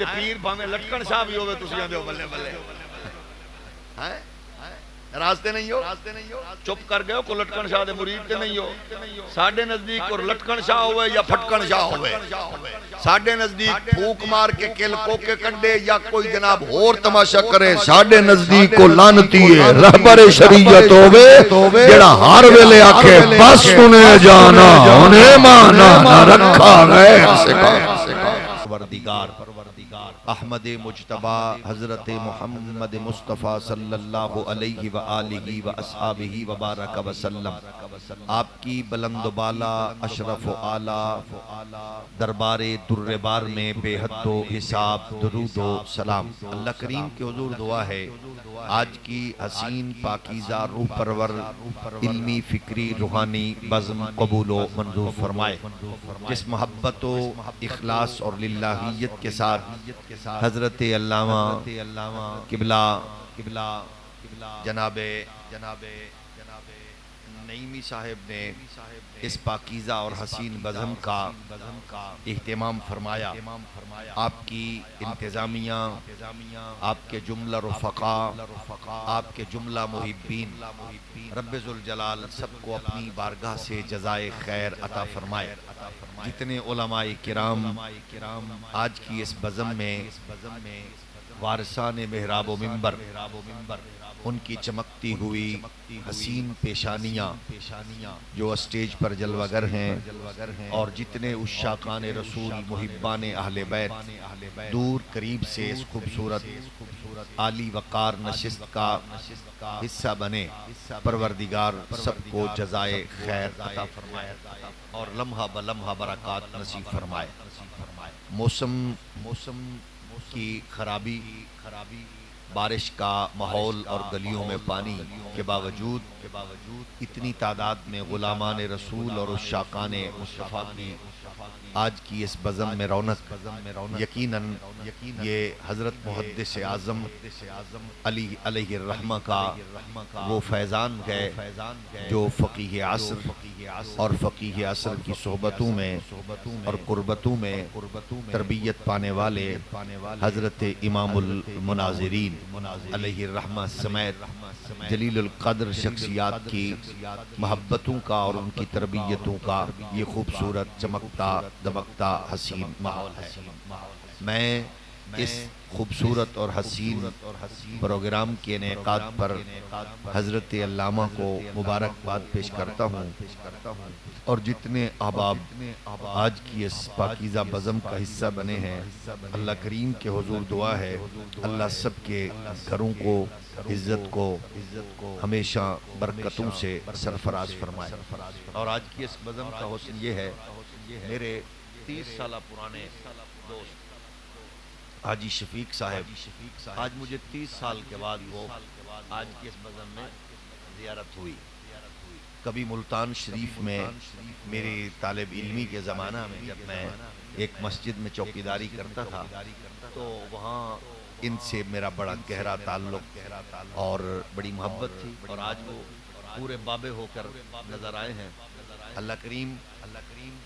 تے پیر بھاویں لٹکن شاہ بھی ہوئے تسی آندے ہو بلے بلے ہیں راستے نہیں ہو چپ کر گئے ہو کو لٹکن شاہ دے مرید تے نہیں ہو ساڈے نزدیک اور لٹکن شاہ ہوئے یا پھٹکن شاہ ہوئے ساڈے نزدیک پھوک مار کے کل کو کے کنڈے یا کوئی جناب اور تماشا کرے ساڈے نزدیک کو لانتی ہے رہبر شریعت ہوئے جڑا ہر ویلے آکھے بس سنے جانا انہیں مانا نہ رکھا غیر سے پروردگار احمد مجتبی حضرت محمد مصطفیٰ صلی اللہ علیہ وآلہ وآصحابہ وبارک وسلم آپ کی بلند و بالا اشرف و اعلی دربار در بار میں بے حد و حساب درود و سلام اللہ کریم کے حضور دعا ہے آج کی حسین پاکیزہ روح پرور علمی فکری روحانی بزم قبول و منظور فرمائے جس محبت و اخلاص اور للہیت کے ساتھ حضرت علامہ قبلہ جناب نعیمی صاحب نے اس پاکیزہ اور حسین بزم کا اہتمام فرمایا آپ کی انتظامیہ آپ کے جملہ رفقا آپ کے جملہ محبین رب ذوالجلال سب کو اپنی بارگاہ سے جزائے خیر عطا فرمائے جتنے علماء کرام آج کی اس بزم میں وارثان محراب و منبر ان کی چمکتی ہوئی حسین پیشانیاں جو اسٹیج پر جلوگر ہیں اور جتنے عشاقان رسول محبان اہل بیت دور قریب سے اس خوبصورت عالی وقار نشست کا حصہ بنے پروردگار سب کو جزائے خیر عطا فرمائے اور لمحہ بلمحہ برکات نصیب فرمائے موسم کی خرابی بارش کا ماحول اور گلیوں میں پانی کے باوجود اتنی تعداد میں غلامان رسول اور عشاقان مصطفیٰ کی آج کی اس بزم میں رونق یقیناً یہ حضرت محدث اعظم علی علیہ الرحمہ کا وہ فیضان ہے جو فقیہ عصر اور فقیہ عصر کی صحبتوں میں اور قربتوں میں تربیت پانے والے حضرت امام المناظرین علیہ الرحمہ سمیت جلیل القدر شخصیات کی محبتوں کا اور ان کی تربیتوں کا یہ خوبصورت چمکتا دمکتا حسین ماحول ہے میں اس خوبصورت اور حسین پروگرام کے انعقاد پر حضرت علامہ کو مبارکباد پیش کرتا ہوں اور جتنے احباب آج کی اس پاکیزہ بزم کا حصہ بنے ہیں اللہ کریم کے حضور دعا ہے اللہ سب کے گھروں کو عزت کو ہمیشہ برکتوں سے سرفراز فرمائے اور آج کی اس بزم کا حسن یہ ہے میرے 30 سالہ پرانے دوست حاجی شفیق صاحب آج مجھے 30 سال کے بعد وہ آج کی اس بزم میں زیارت ہوئی کبھی ملتان شریف میں میری طالب علمی کے زمانہ میں جب میں ایک مسجد میں چوکیداری کرتا تھا تو وہاں ان سے میرا بڑا گہرا تعلق اور بڑی محبت تھی اور آج وہ پورے بابے ہو کر نظر آئے ہیں اللہ کریم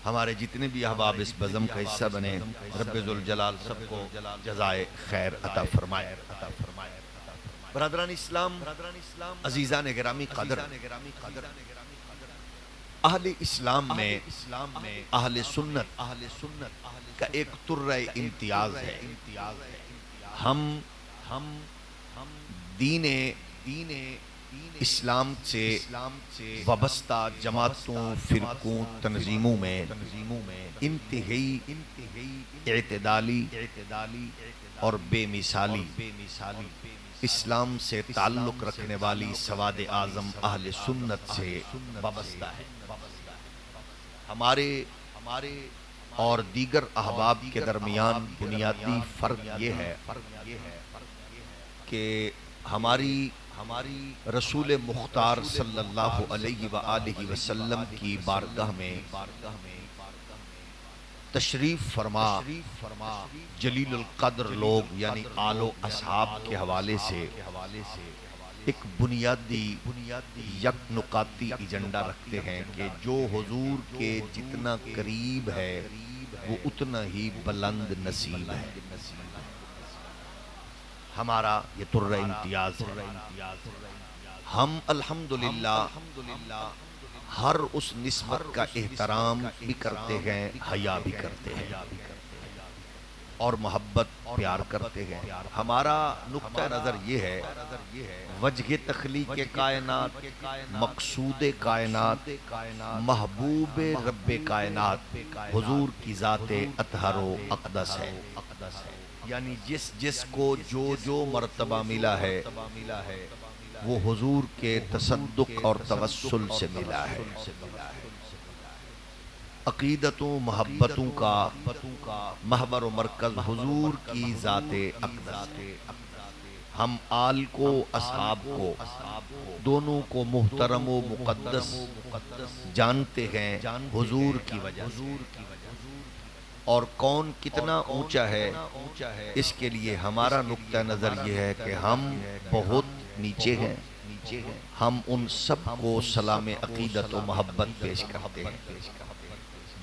ہمارے جتنے بھی احباب اس بزم کا حصہ بنے رب ذوالجلال سب کو جزائے خیر عطا فرمائے برادران اسلام عزیزان گرامی قدر اہل اسلام میں اہل سنت کا ایک طرہ امتیاز ہے ہم دین اسلام سے وابستہ جماعتوں فرقوں تنظیموں میں انتہائی اعتدالی اور بے مثالی اسلام سے تعلق رکھنے والی سواد اعظم اہل سنت سے وابستہ ہے ہمارے اور دیگر احباب کے درمیان بنیادی فرق یہ ہے کہ ہماری رسول مختار صلی اللہ علیہ وآلہ وسلم کی بارگاہ میں تشریف فرما جلیل القدر لوگ یعنی آل و اصحاب کے حوالے سے ایک بنیادی یک نکاتی ایجنڈا رکھتے ہیں کہ جو حضور کے جتنا قریب ہے وہ اتنا ہی بلند نصیب ہے ہمارا یہ تر امتیاز ہے۔ ہم الحمدللہ ہر اس نسبت کا احترام بھی کرتے ہیں، حیا بھی کرتے ہیں اور محبت پیار کرتے ہیں۔ ہمارا نقطہ نظر یہ ہے وجہ تخلیق کائنات، مقصود کائنات، محبوب رب کائنات حضور کی ذات اطہر و اقدس ہے۔ یعنی جس کو جو مرتبہ ملا ہے وہ حضور کے تصدق اور توسل سے ملا ہے۔ عقیدتوں محبتوں کا محور و مرکز حضور کی ذات اقدس ہے۔ ہم آل کو اصحاب کو دونوں کو محترم و مقدس جانتے ہیں حضور کی وجہ سے، اور کون کتنا اونچا ہے اس کے لیے ہمارا نقطہ نظر یہ ہے کہ ہم بہت نیچے ہیں۔ ہم ان سب کو سلام عقیدت و محبت پیش کرتے ہیں۔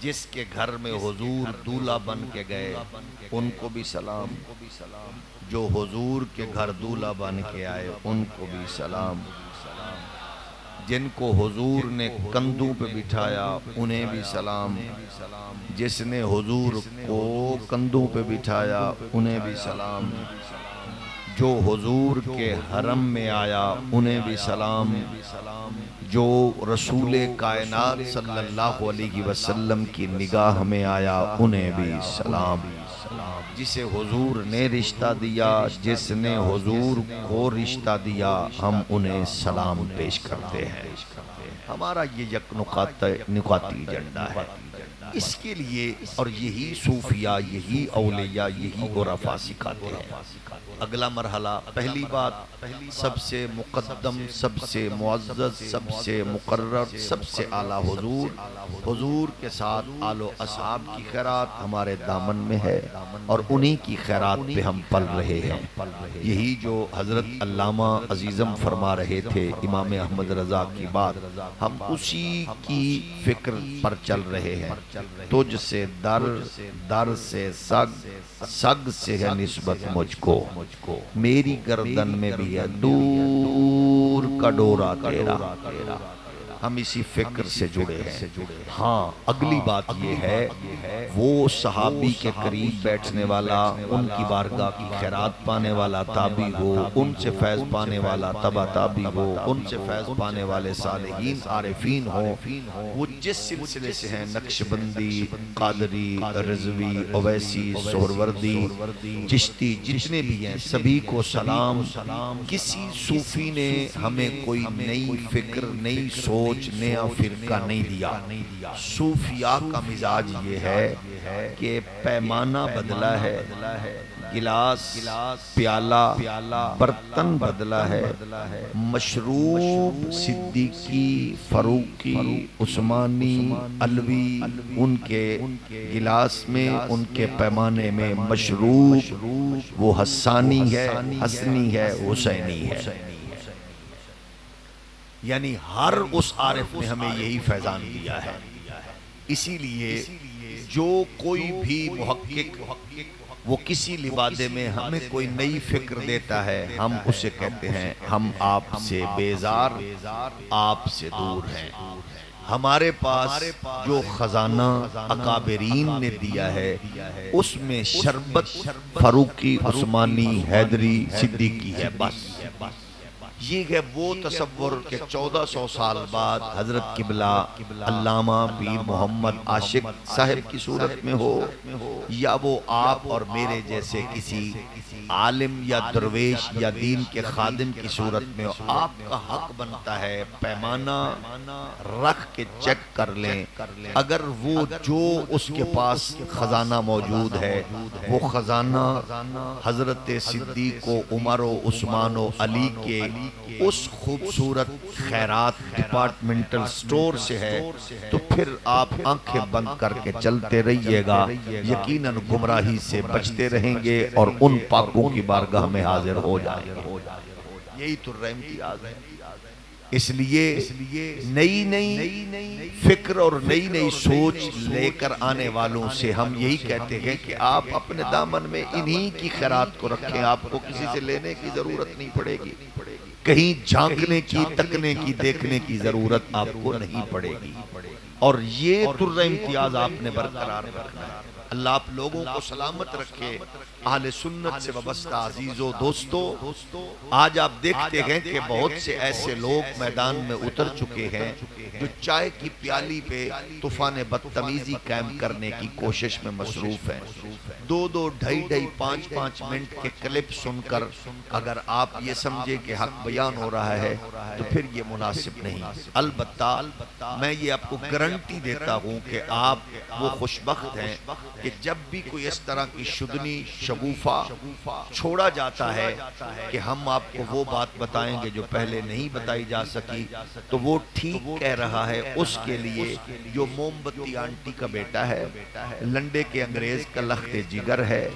جس کے گھر میں حضور دولہا بن کے گئے ان کو بھی سلام، جو حضور کے گھر دولہا بن کے آئے ان کو بھی سلام، جن کو حضور نے کندھوں پہ بٹھایا انہیں بھی سلام، جس نے حضور کو کندھوں پہ بٹھایا انہیں بھی سلام، جو حضور کے حرم میں آیا انہیں بھی سلام، جو رسول کائنات صلی اللہ علیہ وسلم کی نگاہ میں آیا انہیں بھی سلام، جسے حضور نے رشتہ دیا، جس نے حضور کو رشتہ دیا، ہم انہیں سلام پیش کرتے ہیں۔ ہمارا یہ یک نکاتی ایجنڈا ہے۔ اس کے لیے اور یہی صوفیاء، یہی اولیاء، یہی عرفاء سکھاتے ہیں۔ اگلا مرحلہ، پہلی بات، سب سے مقدم، سب سے معزز، سب سے مقرر، سب سے اعلیٰ حضور کے ساتھ آل و اصحاب کی خیرات ہمارے دامن میں ہے اور انہی کی خیرات پہ ہم پل رہے ہیں۔ یہی جو حضرت علامہ عزیزم فرما رہے تھے امام احمد رضا کی بات، ہم اسی کی فکر پر چل رہے ہیں۔ تجھ سے در سے سگ سے ہے نسبت مجھ کو، میری گردن میں بھی ہے دور کا ڈورا تیرا۔ ہم اسی فکر سے جڑے ہیں۔ ہاں، اگلی بات یہ ہے وہ صحابی کے قریب بیٹھنے والا، ان کی بارگاہ کی خیرات پانے والا تابعی ہو، ان سے فیض پانے والا تبع تابعی ہو، ان سے فیض پانے والے صالحین عارفین ہو، وہ جس سلسلے سے ہیں، نقشبندی، قادری، رضوی، اویسی، سہروردی، چشتی، جتنے بھی ہیں سبھی کو سلام۔ کسی صوفی نے ہمیں کوئی نئی فکر، نئی سوچ، نیا فرقہ نہیں دیا۔ صوفیاء کا مزاج یہ ہے کہ پیمانہ بدلا ہے، گلاس، پیالہ، برتن بدلا ہے، مشروب صدیقی، فاروقی، عثمانی، علوی، ان کے گلاس میں، ان کے پیمانے میں مشروب وہ حسانی ہے، حسنی ہے، حسینی ہے۔ یعنی ہر اس عارف نے ہمیں یہی فیضان دیا ہے۔ اسی لیے جو کوئی بھی محقق وہ کسی لبادے میں ہمیں کوئی نئی فکر دیتا ہے، ہم اسے کہتے ہیں ہم آپ سے بیزار، آپ سے دور ہیں۔ ہمارے پاس جو خزانہ اکابرین نے دیا ہے اس میں شربت فاروقی، عثمانی، حیدری، صدیقی ہے، بس۔ یہ ہے وہ تصور کہ 1400 سال بعد حضرت قبلہ علامہ پیر محمد عاشق صاحب کی صورت میں ہو، یا وہ آپ اور میرے جیسے کسی عالم یا درویش یا دین کے خادم کی صورت میں ہو۔ آپ کا حق بنتا ہے پیمانہ رکھ کے چیک کر لیں، اگر وہ جو اس کے پاس خزانہ موجود ہے وہ خزانہ حضرت صدیق و عمر و عثمان و علی کے اس خوبصورت خیرات ڈپارٹمنٹل سٹور سے ہے تو پھر آپ آنکھیں بند کر کے چلتے رہیے گا، یقیناً گمراہی سے بچتے رہیں گے اور ان پاکوں کی بارگاہ میں حاضر ہو جائیں گے۔ یہی تو امتیاز ہے، اس لیے نئی نئی فکر اور نئی نئی سوچ لے کر آنے والوں سے ہم یہی کہتے ہیں کہ آپ اپنے دامن میں انہی کی خیرات کو رکھیں، آپ کو کسی سے لینے کی ضرورت نہیں پڑے گی، کہیں جھانکنے کی، تکنے کی، دیکھنے کی ضرورت آپ کو نہیں پڑے گی، اور یہ طر امتیاز آپ نے برقرار رکھنا ہے۔ اللہ آپ لوگوں کو سلامت رکھے۔ اہل سنت سے وابستہ عزیزو دوستو، آج آپ دیکھتے ہیں کہ بہت سے ایسے لوگ میدان میں اتر چکے ہیں جو چائے کی پیالی پہ طوفان بدتمیزی قائم کرنے کی کوشش میں مصروف ہیں۔ دو دو ڈھائی پانچ منٹ کے کلپ سن کر اگر آپ یہ سمجھے کہ حق بیان ہو رہا ہے تو پھر یہ مناسب نہیں۔ البتہ میں یہ آپ کو گارنٹی دیتا ہوں کہ آپ وہ خوشبخت ہیں کہ جب بھی کوئی اس طرح کی شدنی شگوفہ چھوڑا جاتا ہے کہ ہم آپ کو وہ بات بتائیں گے جو پہلے نہیں بتائی جا سکی، تو وہ ٹھیک کہہ رہا ہے اس کے لیے جو موم بتی آنٹی کا بیٹا ہے، لنڈے کے انگریز کا لخت جگر ہے،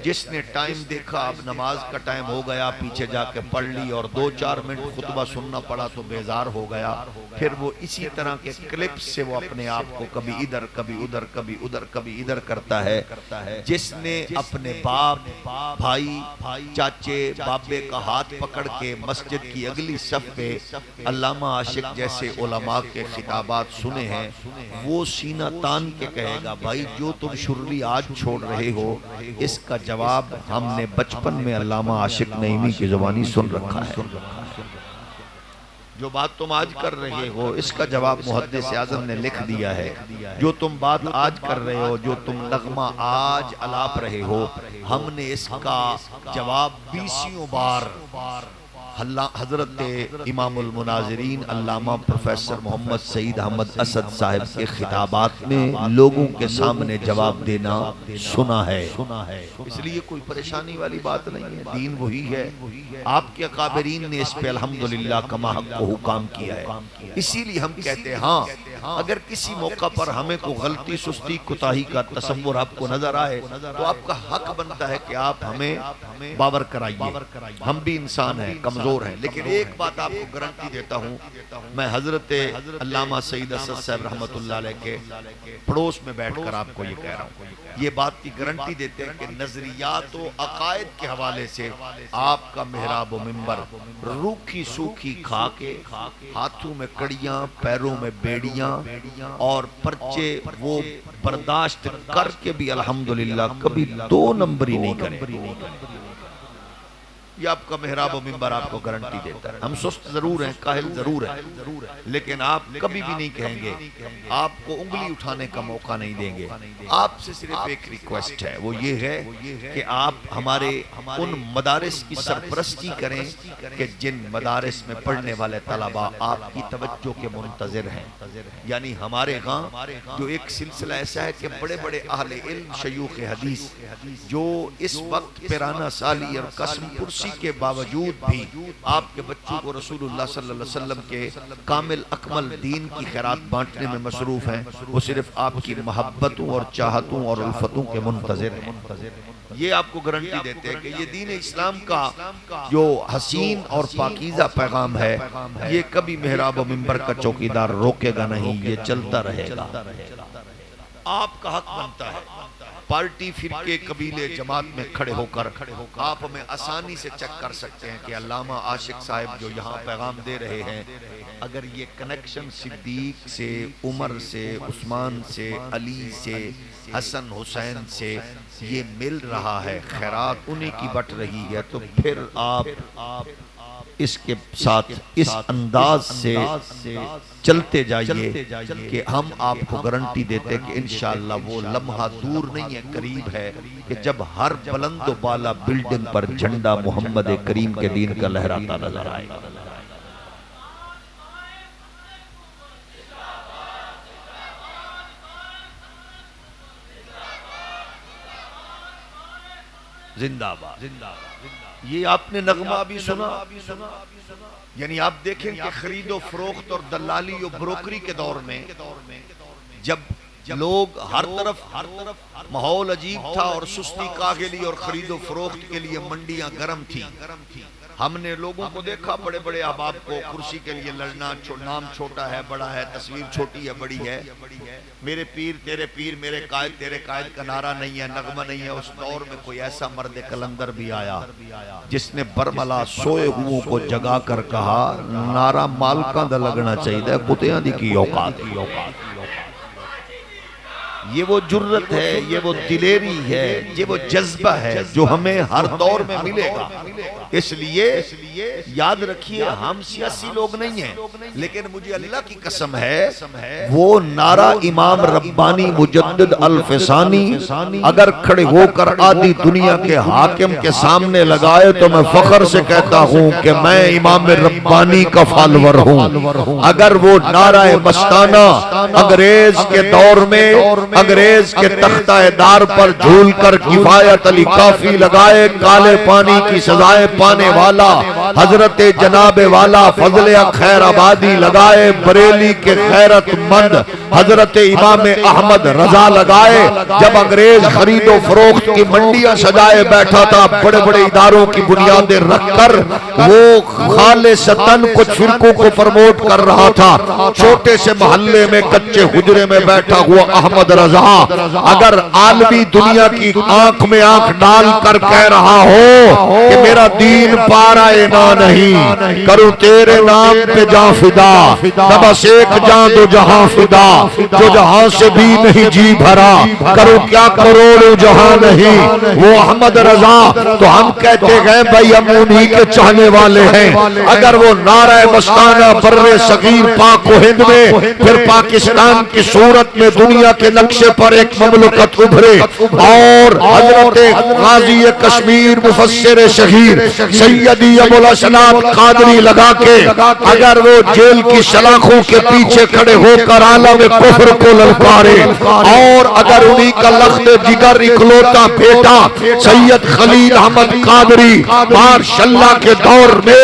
جس نے ٹائم دیکھا اب نماز کا ٹائم ہو گیا، پیچھے جا کے پڑھ لی اور 2-4 منٹ خطبہ سننا پڑا تو بیزار ہو گیا، پھر وہ اسی طرح کے کلپ سے وہ اپنے آپ کو کبھی ادھر کبھی ادھر کبھی ادھر کبھی ادھر کرتا ہے۔ جس نے اپنے باپ، بھائی، چاچے، بابے کا ہاتھ پکڑ کے مسجد کی اگلی صف پہ علامہ عاشق جیسے علماء کے خطابات سنے ہیں، وہ سینہ تان کے کہے گا بھائی جو تم شرلی آج چھوڑ رہے ہو اس کا جواب ہم نے بچپن میں علامہ عاشق نعیمی کی زبانی سن رکھا ہے۔ جو بات تم آج کر رہے ہو اس کا جواب محدث اعظم نے لکھ دیا ہے۔ جو تم بات آج کر رہے ہو، جو تم نغمہ آج الاپ رہے ہو، ہم نے اس کا جواب 20 بار حضرت امام المناظرین علامہ پروفیسر محمد سعید احمد اسد صاحب کے خطابات میں لوگوں کے سامنے جواب دینا سنا ہے۔ اس لیے کوئی پریشانی والی بات نہیں ہے، دین وہی ہے۔ آپ کے اکابرین نے اس پہ الحمدللہ کما حق کو حکام کیا ہے۔ اسی لیے ہم کہتے ہیں ہاں اگر کسی موقع پر ہمیں کوئی غلطی، سستی، کوتاہی کا تصور آپ کو نظر آئے تو آپ کا حق بنتا ہے کہ آپ ہمیں باور کرائیے، ہم بھی انسان ہیں، کمزور ہیں، لیکن ایک بات آپ کو گارنٹی دیتا ہوں، میں حضرت علامہ سعید اسد صاحب رحمت اللہ علیہ کے پڑوس میں بیٹھ کر آپ کو یہ کہہ رہا ہوں، یہ بات کی گارنٹی دیتے ہیں کہ نظریات و عقائد کے حوالے سے آپ کا محراب و منبر روکھی سوکھی کھا کے، ہاتھوں میں کڑیاں، پیروں میں بیڑیاں اور پرچے وہ برداشت کر کے بھی الحمدللہ کبھی 2 نمبری نہیں کریں۔ یہ آپ کا محراب و منبر آپ کو گارنٹی دیتا ہے۔ ہم سست ضرور ہیں، کاہل ضرور ہیں، لیکن آپ کبھی بھی نہیں کہیں گے، آپ کو انگلی اٹھانے کا موقع نہیں دیں گے۔ آپ سے صرف ایک ریکویسٹ ہے، وہ یہ ہے کہ آپ ہمارے ان مدارس کی سرپرستی کریں کہ جن مدارس میں پڑھنے والے طلباء آپ کی توجہ کے منتظر ہیں۔ یعنی ہمارے ہاں جو ایک سلسلہ ایسا ہے کہ بڑے بڑے اہل علم، شیوخ حدیث جو اس وقت پیرانہ سالی اور قسم پرسی کے باوجود بھی آپ کے بچوں کو رسول اللہ صلی اللہ علیہ وسلم کے کامل اکمل دین کی خیرات بانٹنے میں مصروف ہیں، وہ صرف آپ کی محبتوں اور چاہتوں اور الفتوں کے منتظر ہیں۔ یہ آپ کو گارنٹی دیتے ہیں کہ یہ دین اسلام کا جو حسین اور پاکیزہ پیغام ہے یہ کبھی محراب و منبر کا چوکیدار روکے گا نہیں، یہ چلتا رہے گا۔ آپ کا حق بنتا ہے پارٹی، فرقے، قبیلے، جماعت میں کھڑے ہو کر آپ ہمیں آسانی سے چیک کر سکتے ہیں کہ علامہ عاشق صاحب جو یہاں پیغام دے رہے ہیں اگر یہ کنیکشن صدیق سے، عمر سے، عثمان سے، علی سے، حسن حسین سے یہ مل رہا ہے، خیرات انہی کی بٹ رہی ہے، تو پھر آپ اس کے ساتھ اس انداز سے چلتے جائیے کہ ہم آپ کو گارنٹی دیتے کہ انشاءاللہ وہ لمحہ دور نہیں ہے، قریب ہے کہ جب ہر بلند و بالا بلڈنگ پر جھنڈا محمد کریم کے دین کا لہراتا نظر آئے گا۔ زندہ باد۔ یہ آپ نے نغمہ بھی سنا، یعنی آپ دیکھیں کہ خرید و فروخت اور دلالی و بروکری کے دور میں جب لوگ ہر طرف ماحول عجیب تھا اور سستی کاغلی اور خرید و فروخت کے لیے منڈیاں گرم تھی، ہم نے لوگوں کو دیکھا بڑے بڑے احباب کو کرسی کے لیے لڑنا، نام چھوٹا ہے بڑا ہے، تصویر چھوٹی ہے بڑی ہے، میرے پیر تیرے پیر، میرے قائد تیرے قائد کا نعرہ نہیں ہے، نغمہ نہیں ہے۔ اس دور میں کوئی ایسا مرد کلندر بھی آیا جس نے برملا سوئے ہوئوں کو جگا کر کہا نعرہ مالکاں دا لگنا چاہیے، کتیاں دی کی اوقات ہے۔ یہ وہ جرت ہے، یہ وہ دلیری ہے، یہ وہ جذبہ ہے جو ہمیں ہر دور میں ملے گا۔ اس لیے یاد رکھیے ہم سیاسی لوگ نہیں ہیں، لیکن مجھے اللہ کی قسم ہے وہ نعرہ امام ربانی مجدد الفسانی اگر کھڑے ہو کر آدھی دنیا کے حاکم کے سامنے لگائے تو میں فخر سے کہتا ہوں کہ میں امام ربانی کا فالور ہوں۔ اگر وہ نعرہ مستانہ انگریز کے دور میں انگریز کے تختہ دار پر جھول کر کفایت علی کافی لگائے، کالے پانی کی سزائے پانے والا حضرت جناب والا فضل خیر آبادی لگائے، بریلی کے خیرت مند حضرت امام احمد رضا لگائے، جب انگریز خرید و فروخت کی منڈیاں سجائے بیٹھا تھا، بڑے بڑے اداروں کی بنیادیں رکھ کر وہ خالصتاً کچھ فرقوں کو پرموٹ کر رہا تھا، چھوٹے سے محلے میں کچے حجرے میں بیٹھا ہوا احمد رضا اگر عالمی دنیا کی آنکھ میں آنکھ ڈال کر کہہ رہا ہو کہ میرا دین پارا اینا نہیں، کروں تیرے نام پہ جان فدا، نہ بس ایک جان دو جہاں فدا، جو جہاں سے بھی نہیں جی بھرا، کروں کیا کروڑوں جہاں نہیں، وہ احمد رضا۔ تو ہم کہتے گئے بھائی ہم انہی کے چاہنے والے ہیں۔ اگر وہ نعرہ مستانہ بر صغیر پاک و ہند میں پھر پاکستان کی صورت میں دنیا کے نقشے پر ایک مملکت ابھرے اور حضرت غازی کشمیر مفسر شہیر سیدی ابوالحسنات قادری لگا کے اگر وہ جیل کی سلاخوں کے پیچھے کھڑے ہو کر عالم کفر کو للکارے، اور اگر انہی کا لخت جگر اکلوتا بیٹا سید خلیل احمد قادری ماشاءاللہ کے دور میں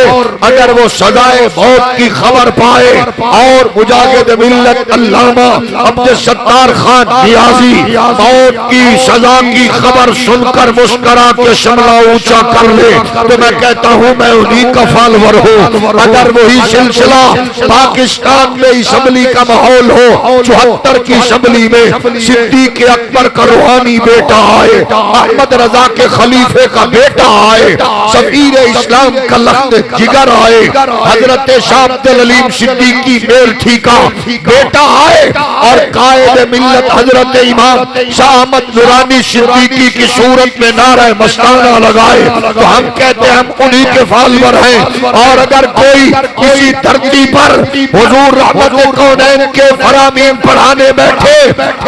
اگر وہ سزائے موت کی خبر پائے اور مجاہد ملت علامہ عبد الستار خان نیازی موت کی سزا کی خبر سن کر مسکرا کے شملہ اونچا کر لے، تو میں کہتا ہوں میں انہی کا فالور ہوں۔ اگر وہی سلسلہ پاکستان میں اسمبلی کا ماحول ہو، 74 کی اسمبلی میں صدیق اکبر کا روحانی بیٹا آئے، احمد رضا کے خلیفے کا بیٹا آئے، سفیر اسلام کا لخت جگر آئے، حضرت شاہ عبد العلیم صدیقی میلٹھی کا بیٹا آئے اور قائد ملت حضرت امام شاہ احمد نورانی صدیقی کی صورت میں نعرہ مستانہ لگائے، تو ہم کہتے ہیں ہم انہی کے فالور ہیں۔ اور اگر کوئی کسی دھرتی پر حضور رحمت کونین کے فرامین پڑھانے بیٹھے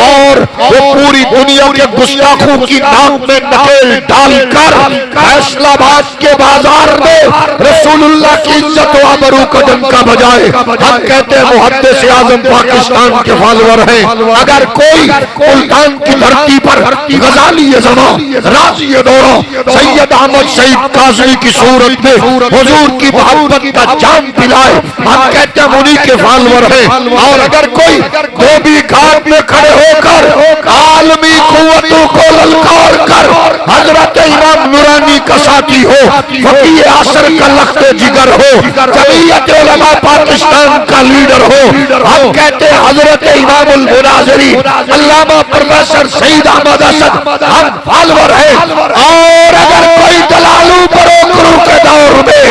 اور وہ پوری دنیا کے گستاخوں کی ناک میں نکیل ڈال کر فیصلہ آباد کے بازار میں رسول اللہ کی عزت و آبرو کا ڈنکا بجائے، ہم کہتے ہیں محدث اعظم پاکستان کے فالور ہیں۔ اگر کوئی ملتان کی دھرتی پر غزالی زمان راضی دورہ سید احمد سعید قاضی کی صورت میں حضور کی محبت کا جام پلائے، ہم کہتے ہیں انہی کے فالور ہیں۔ اور اگر کوئی دھوبی گھاٹ میں کھڑے ہو کر عالمی قوتوں کو للکار کر حضرت امام نورانی کا ساتھی ہو، فقیہ عصر کا لخت جگر ہو، جمعیت علماء پاکستان کا لیڈر ہو، ہم کہتے ہیں حضرت امام المناظرین علامہ پروفیسر سعید احمد اسد ہم فالور ہیں۔ اور اگر کوئی دلالو بروکروں کے دور میں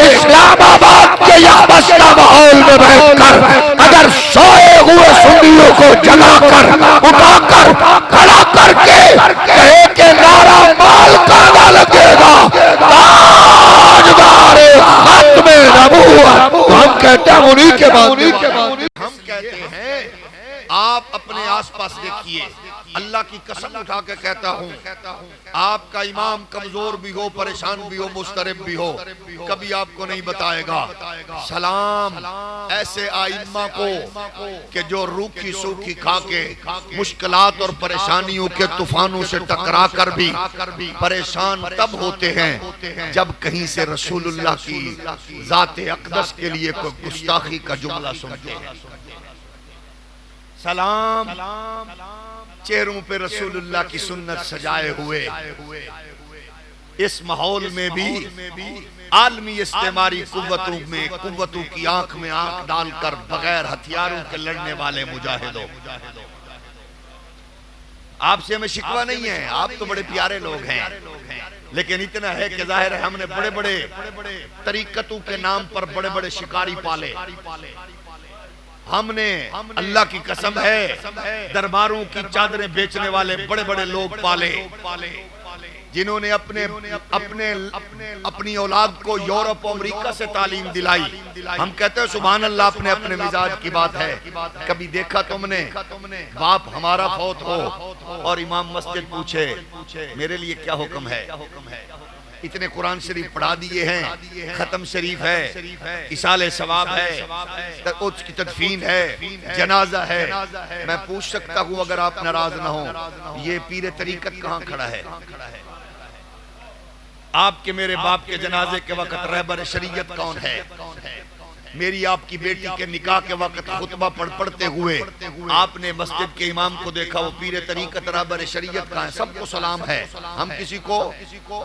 اسلام آباد کے یابستہ ماحول میں بیٹھ کر اگر سوئے ہوئے سنیوں کو جگا کر اٹھا کر کھڑا کر کے کہے کہ نعرہ مال کا نہ لگے گا تاجدار ختم نبوت، تو ہم کہتے ہیں انہی کے بعد ہم کہتے ہیں آپ اپنے آس پاس دیکھیے، اللہ کی قسم اٹھا کے کہتا ہوں آپ کا امام کمزور بھی ہو، پریشان بھی ہو، مضطرب بھی ہو، کبھی آپ کو نہیں بتائے گا سلام ایسے آئمہ کو کہ جو روکھی سوکھی کھا کے مشکلات اور پریشانیوں کے طوفانوں سے ٹکرا کر بھی پریشان تب ہوتے ہیں جب کہیں سے رسول اللہ کی ذات اقدس کے لیے کوئی گستاخی کا جملہ سنتے ہیں۔ سلام چہروں پہ رسول اللہ کی سنت سجائے ہوئے اس ماحول میں بھی عالمی استعماری قوتوں کی آنکھ میں آنکھ ڈال کر بغیر ہتھیاروں کے لڑنے والے مجاہدوں، آپ سے ہمیں شکوہ نہیں ہے، آپ تو بڑے پیارے لوگ ہیں، لیکن اتنا ہے کہ ظاہر ہے ہم نے بڑے بڑے طریقتوں کے نام پر بڑے بڑے شکاری پالے، ہم نے اللہ کی قسم ہے درباروں کی چادریں بیچنے والے بڑے بڑے لوگ پالے، جنہوں نے اپنی اولاد کو یورپ و امریکہ سے تعلیم دلائی۔ ہم کہتے ہیں سبحان اللہ، اپنے مزاج کی بات ہے۔ کبھی دیکھا تم نے باپ ہمارا فوت ہو اور امام مسجد پوچھے میرے لیے کیا حکم ہے؟ اتنے قرآن شریف پڑھا دیے ہیں، ختم شریف ہے، اصال ثواب ہے، اس کی تدفین ہے، جنازہ ہے، میں پوچھ سکتا ہوں اگر آپ ناراض نہ ہوں یہ پیر طریقت کہاں کھڑا ہے؟ آپ کے میرے باپ کے جنازے کے وقت رہبر شریعت کون ہے؟ میری آپ کی بیٹی کے نکاح کے وقت خطبہ پڑھتے ہوئے آپ نے مسجد کے امام کو دیکھا، وہ پیر طریقت رہبر شریعت کہاں ہے؟ سب کو سلام ہے، ہم کسی کو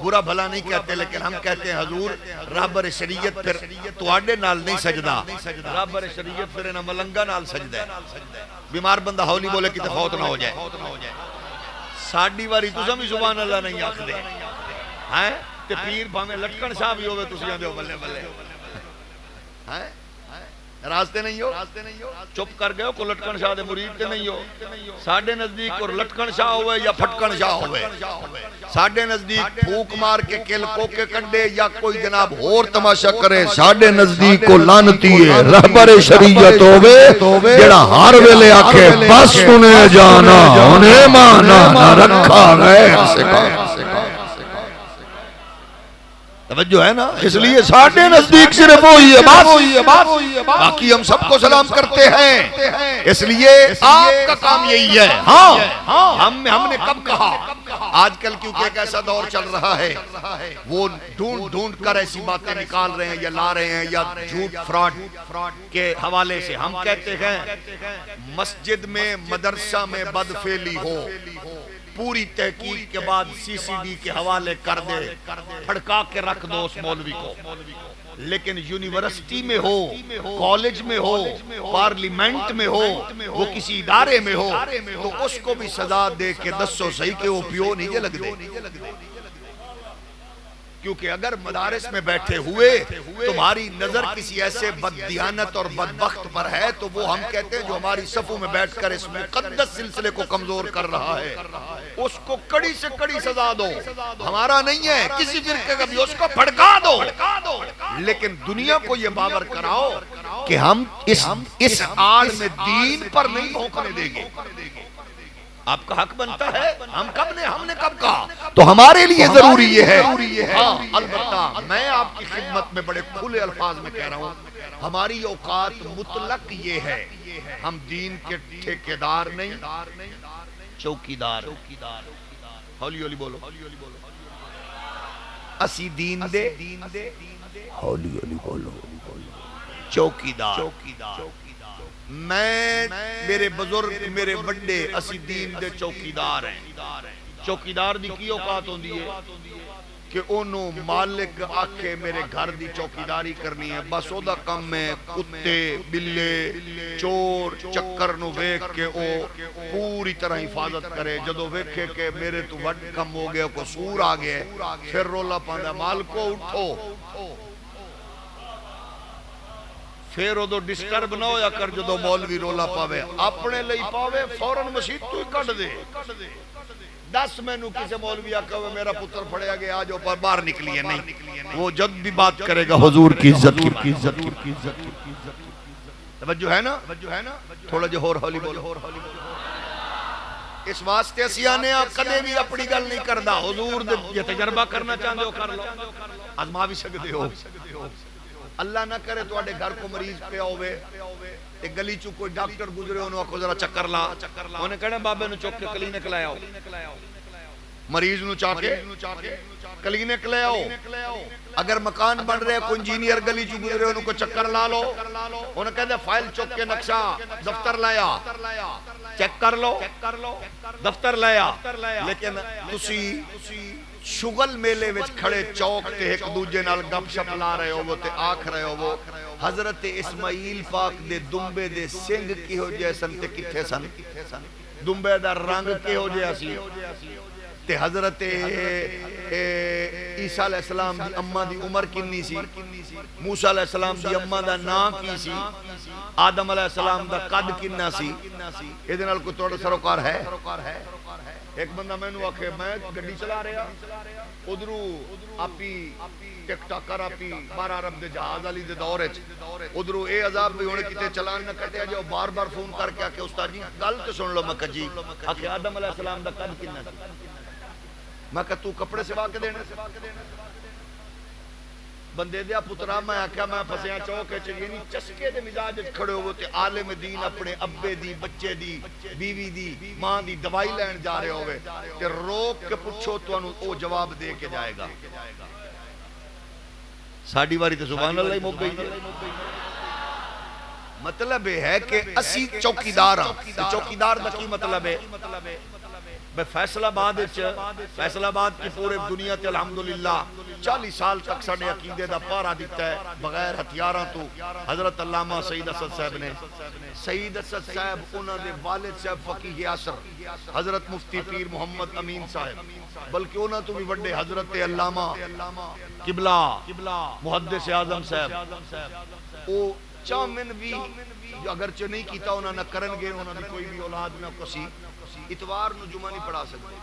برا بھلا نہیں کہتے، لیکن ہم کہتے ہیں حضور رہبر شریعت پھر تواڈے نال نہیں سجدہ، رہبر شریعت پھر انہاں ملنگا نال سجدہ ہے۔ بیمار بندہ ہولی بولے کہ فوت نہ ہو جائے، ساڑی واری تساں بھی سبحان اللہ نہیں آکھ دے ہیں تے پیر بھامے لٹکن شاہ بھی ہوئے تسیاں دیو بلے بلے ہیں، راستے نہیں ہو، چپ کر گئے ہو کو لٹکن شاہ دے مرید تے نہیں ہو۔ ساڑھے نزدیک اور لٹکن شاہ ہوئے یا پھٹکن شاہ ہوئے، ساڑھے نزدیک پھوک مار کے کل کو کے کنڈے یا کوئی جناب اور تماشا کرے، ساڑھے نزدیک کو لانتی ہے رہبر شریعت ہوئے جڑا ہر ویلے آکھے بس انہیں جانا انہیں مانا نہ رکھا غیر سے کام۔ توجہ ہے نا، اس لیے ساڑھے نزدیک صرف وہی ہے بات، باقی ہم سب کو سلام کرتے ہیں، اس لیے آپ کا کام یہی ہے۔ ہاں ہم نے کب کہا؟ آج کل کیونکہ ایک ایسا دور چل رہا ہے وہ ڈھونڈ کر ایسی باتیں نکال رہے ہیں یا لا رہے ہیں یا جھوٹ فراڈ کے حوالے سے ہم کہتے ہیں مسجد میں مدرسہ میں بدفعلی ہو پوری تحقیق کے بعد سی سی ڈی کے حوالے کر دے، پھڑکا کے رکھ دو اس مولوی کو، لیکن یونیورسٹی میں ہو، کالج میں ہو، پارلیمنٹ میں ہو، وہ کسی ادارے میں ہو تو اس کو بھی سزا دے کے دسو صحیح کہ وہ پیو نہیں جے لگ دے، کیونکہ اگر مدارس میں بیٹھے ہوئے تمہاری نظر کسی ایسے بددیانت اور بدبخت پر ہے تو وہ ہم کہتے ہیں جو ہماری صفوں میں بیٹھ کر اس مقدس سلسلے کو کمزور کر رہا ہے اس کو کڑی سے کڑی سزا دو، ہمارا نہیں ہے کسی فرقے کا بھی، اس کو پھڑکا دو، لیکن دنیا کو یہ باور کراؤ کہ ہم اس آڑ میں دین پر نہیں بھونکنے دیں گے۔ آپ کا حق بنتا ہے، ہم نے کب کہا؟ تو ہمارے لیے ضروری یہ ہے، البتہ میں آپ کی خدمت میں بڑے کھلے الفاظ میں کہہ رہا ہوں ہماری اوقات مطلق یہ ہے، ہم دین کے ٹھیکیدار نہیں چوکیدار، ہولی ہولی بولو، اسی دین دے ہولی ہولی بولو، چوکیدار، میں میرے بزرگ میرے بڑے اسی دین دے چوکیدار ہیں۔ چوکیدار دی کی اوقات ہوندی ہے کہ انہوں مالک آکھے میرے گھر دی چوکیداری کرنی ہے، بس او دا کم ہے کتے بلے چور چکر نو ویکھ کے او پوری طرح حفاظت کرے، جدو ویکھے کہ میرے تو وڈ کم ہو گیا کو سور آ گئے پھر رولا پاندہ مالکو اٹھو، پھر وہ دو ڈسٹرب نہ ہویا کر جدو مولوی رولا پاوے اپنے لئی پاوے فوراں مسجد تو ہی کٹ دے، 10 مینوں کسے مولوی آکھا ہوئے میرا پتر پڑھیا گیا آج اوپر باہر نکلیے نہیں، وہ جد بھی بات کرے گا حضور کی عزت کی توجہ ہے نا، تھوڑا جو ہور ہولی بولو، اس واسطے سیانے کدے بھی اپنی گل نہیں کردا، حضور دے یہ تجربہ کرنا چاہندے ہو کر لو، آزما بھی سکتے ہو، اللہ نہ کرے تو آڑے گھر کو مریض پہ ہوئے ایک گلی چو کوئی ڈاکٹر گزرے انہوں کو ذرا چکر لا، انہیں کہنے بابے نو چوک کے کلینک لے آؤ، مریض نو چاکے کلینک لے آؤ، اگر مکان بن رہے کوئی انجینئر گلی چو گزرے انہوں کو چکر لا لو، انہیں کہنے فائل چوک کے نقشہ دفتر لایا چیک کر لو دفتر لایا، لیکن تسی شغل میلے وچ کھڑے چوک تے ایک دوجے نال گپ شپ لا رہے ہو وہ تے آکھ رہے ہو وہ حضرت اسماعیل پاک دے دمبے دے سنگ کی ہو جائے سن تے کتھے سن دمبے دا رنگ کی ہو جائے سی تے حضرت عیسیٰ علیہ السلام دی اماں دی عمر کنی سی موسیٰ علیہ السلام دی اماں دا نام کی سی آدم علیہ السلام دا قد کننا سی ایدے نال کوئی توڑا سروکار ہے ایک بندہ میں نو آکھے میں گڈی چلا رہا ادھرو اپی ٹک ٹاکر اپی 12 عرب دے جہاز علی دے دور ادھرو اے عذاب بھی ہونے کتے چلان نہ کٹے جو بار بار فون کر کے آکے استاد جی گل تو سن لو مکہ جی آکے آدم علیہ السلام دا قد کننا سی میں کہا تو کپڑے سوا کے دینے بندے دیا پترا میں آکھا میں پھسیاں چوکے چلیے چسکے دے مزاج کھڑے ہوئے تے عالم دین اپنے ابے دی بچے دی بیوی دی ماں دی دوائی لین جا رہے ہوئے تے روک کے پوچھو تو انہوں او جواب دے کے جائے گا ساڑھی باری تے سبحان اللہ ہی موقعی ہے مطلب ہے کہ اسی چوکیدار ہاں چوکیدار دا کی مطلب ہے فیصل آباد کی پورے دنیا تے الحمدللہ 40 سال تک ساڑھے عقیدے دا پارا دیتا ہے بغیر ہتھیاراں تو حضرت علامہ سید اسد صاحب نے سید اسد صاحب انہوں نے والد صاحب فقیہ اثر حضرت مفتی پیر محمد امین صاحب بلکہ انہوں تو بھی بڑے حضرت علامہ قبلہ محدث اعظم صاحب او چامن بھی اگرچہ نہیں کیتا انہوں نے کرن گے انہوں نے کوئی بھی اولاد نہ کسی اتوار نو جمعہ نہیں پڑھا سکتے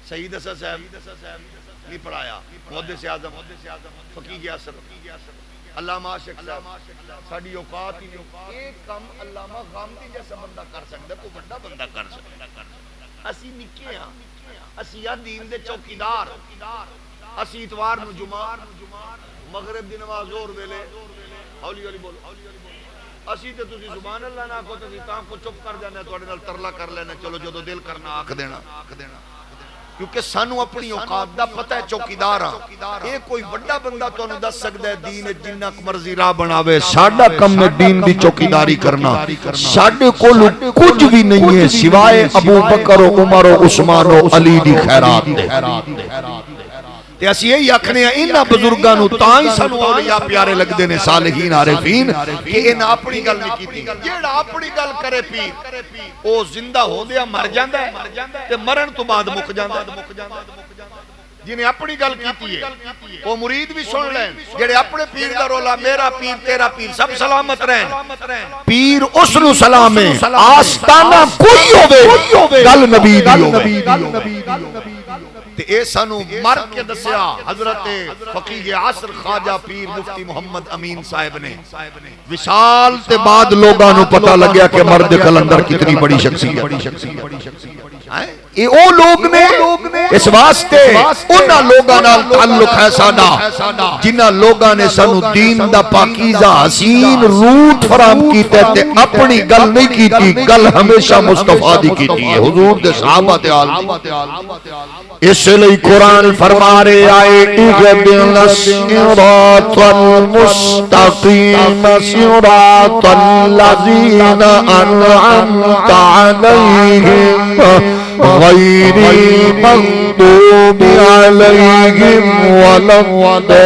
سید اسد صاحب نہیں پڑھایا محدث اعظم فقیہ اثر علامہ عاشق صاحب ساڑھی اوقات ہی نہیں ایک کم علامہ غامدی جیسا بندہ کر سکتا ہے کوئی بڑا بندہ کر سکتا ہے اسی نکے ہیں اسی یا دین دے چوکیدار اسی اتوار نو جمعہ مغرب دی نماز زور ویلے ہولی ہولی بولو اسی تے تسی سبحان اللہ نہ کو تے تاں کو چپ کر جانا تواڈے نال ترلا کر لینا چلو جدو دل کرنا آکھ دینا کیونکہ سانو اپنی اوقات دا پتہ ہے چوکیدار ہاں اے کوئی بڑا بندہ تانوں دس سکدا ہے دین جنہ مرضی راہ بناوے ساڈا کم ہے دین دی چوکیداری کرنا ساڈے کول کچھ بھی نہیں ہے سوائے ابو بکر و عمر و عثمان و علی دی خیرات دے تے اسی یہی آکھنے ہیں انہاں بزرگاں نو تاں ہی سانو اولیاء پیارے لگدے نے صالحین عارفین کہ انہاں اپنی گل نہیں کیتی جیڑا اپنی گل کرے پیر او زندہ ہو دیا مر جاندا ہے تے مرن تو بعد مک جاندا ہے جنہیں اپنی گل کیتی ہے وہ مرید بھی سن لیں جڑے اپنے پیر دا رولا میرا پیر تیرا پیر سب سلامت رہیں پیر اس نو سلام ہے آستانہ کوئی ہوئے گل نبی دیو تے اے سانو مر کے دسیا حضرت فقیہ عصر خواجہ پیر مفتی محمد امین صاحب نے وصال تے بعد لوگاں نو پتہ لگیا کہ مرد قلندر کتنی بڑی شخصیت اے او لوگ نے اس واسطے انہاں لوگاں نال تعلق ہے ساڈا جنہاں لوگاں نے سانو دین دا پاکیزہ حسین روٹ فراہم کیتے تے اپنی گل نہیں کیتی گل ہمیشہ مصطفیٰ دی کیتی ہے حضور دے صحابہ تے آل اس لئے قرآن فرما رہے آئے اغدنا الصراط المستقیم صراط الذین انعمت علیہم غیر المغضوب علیہم ولا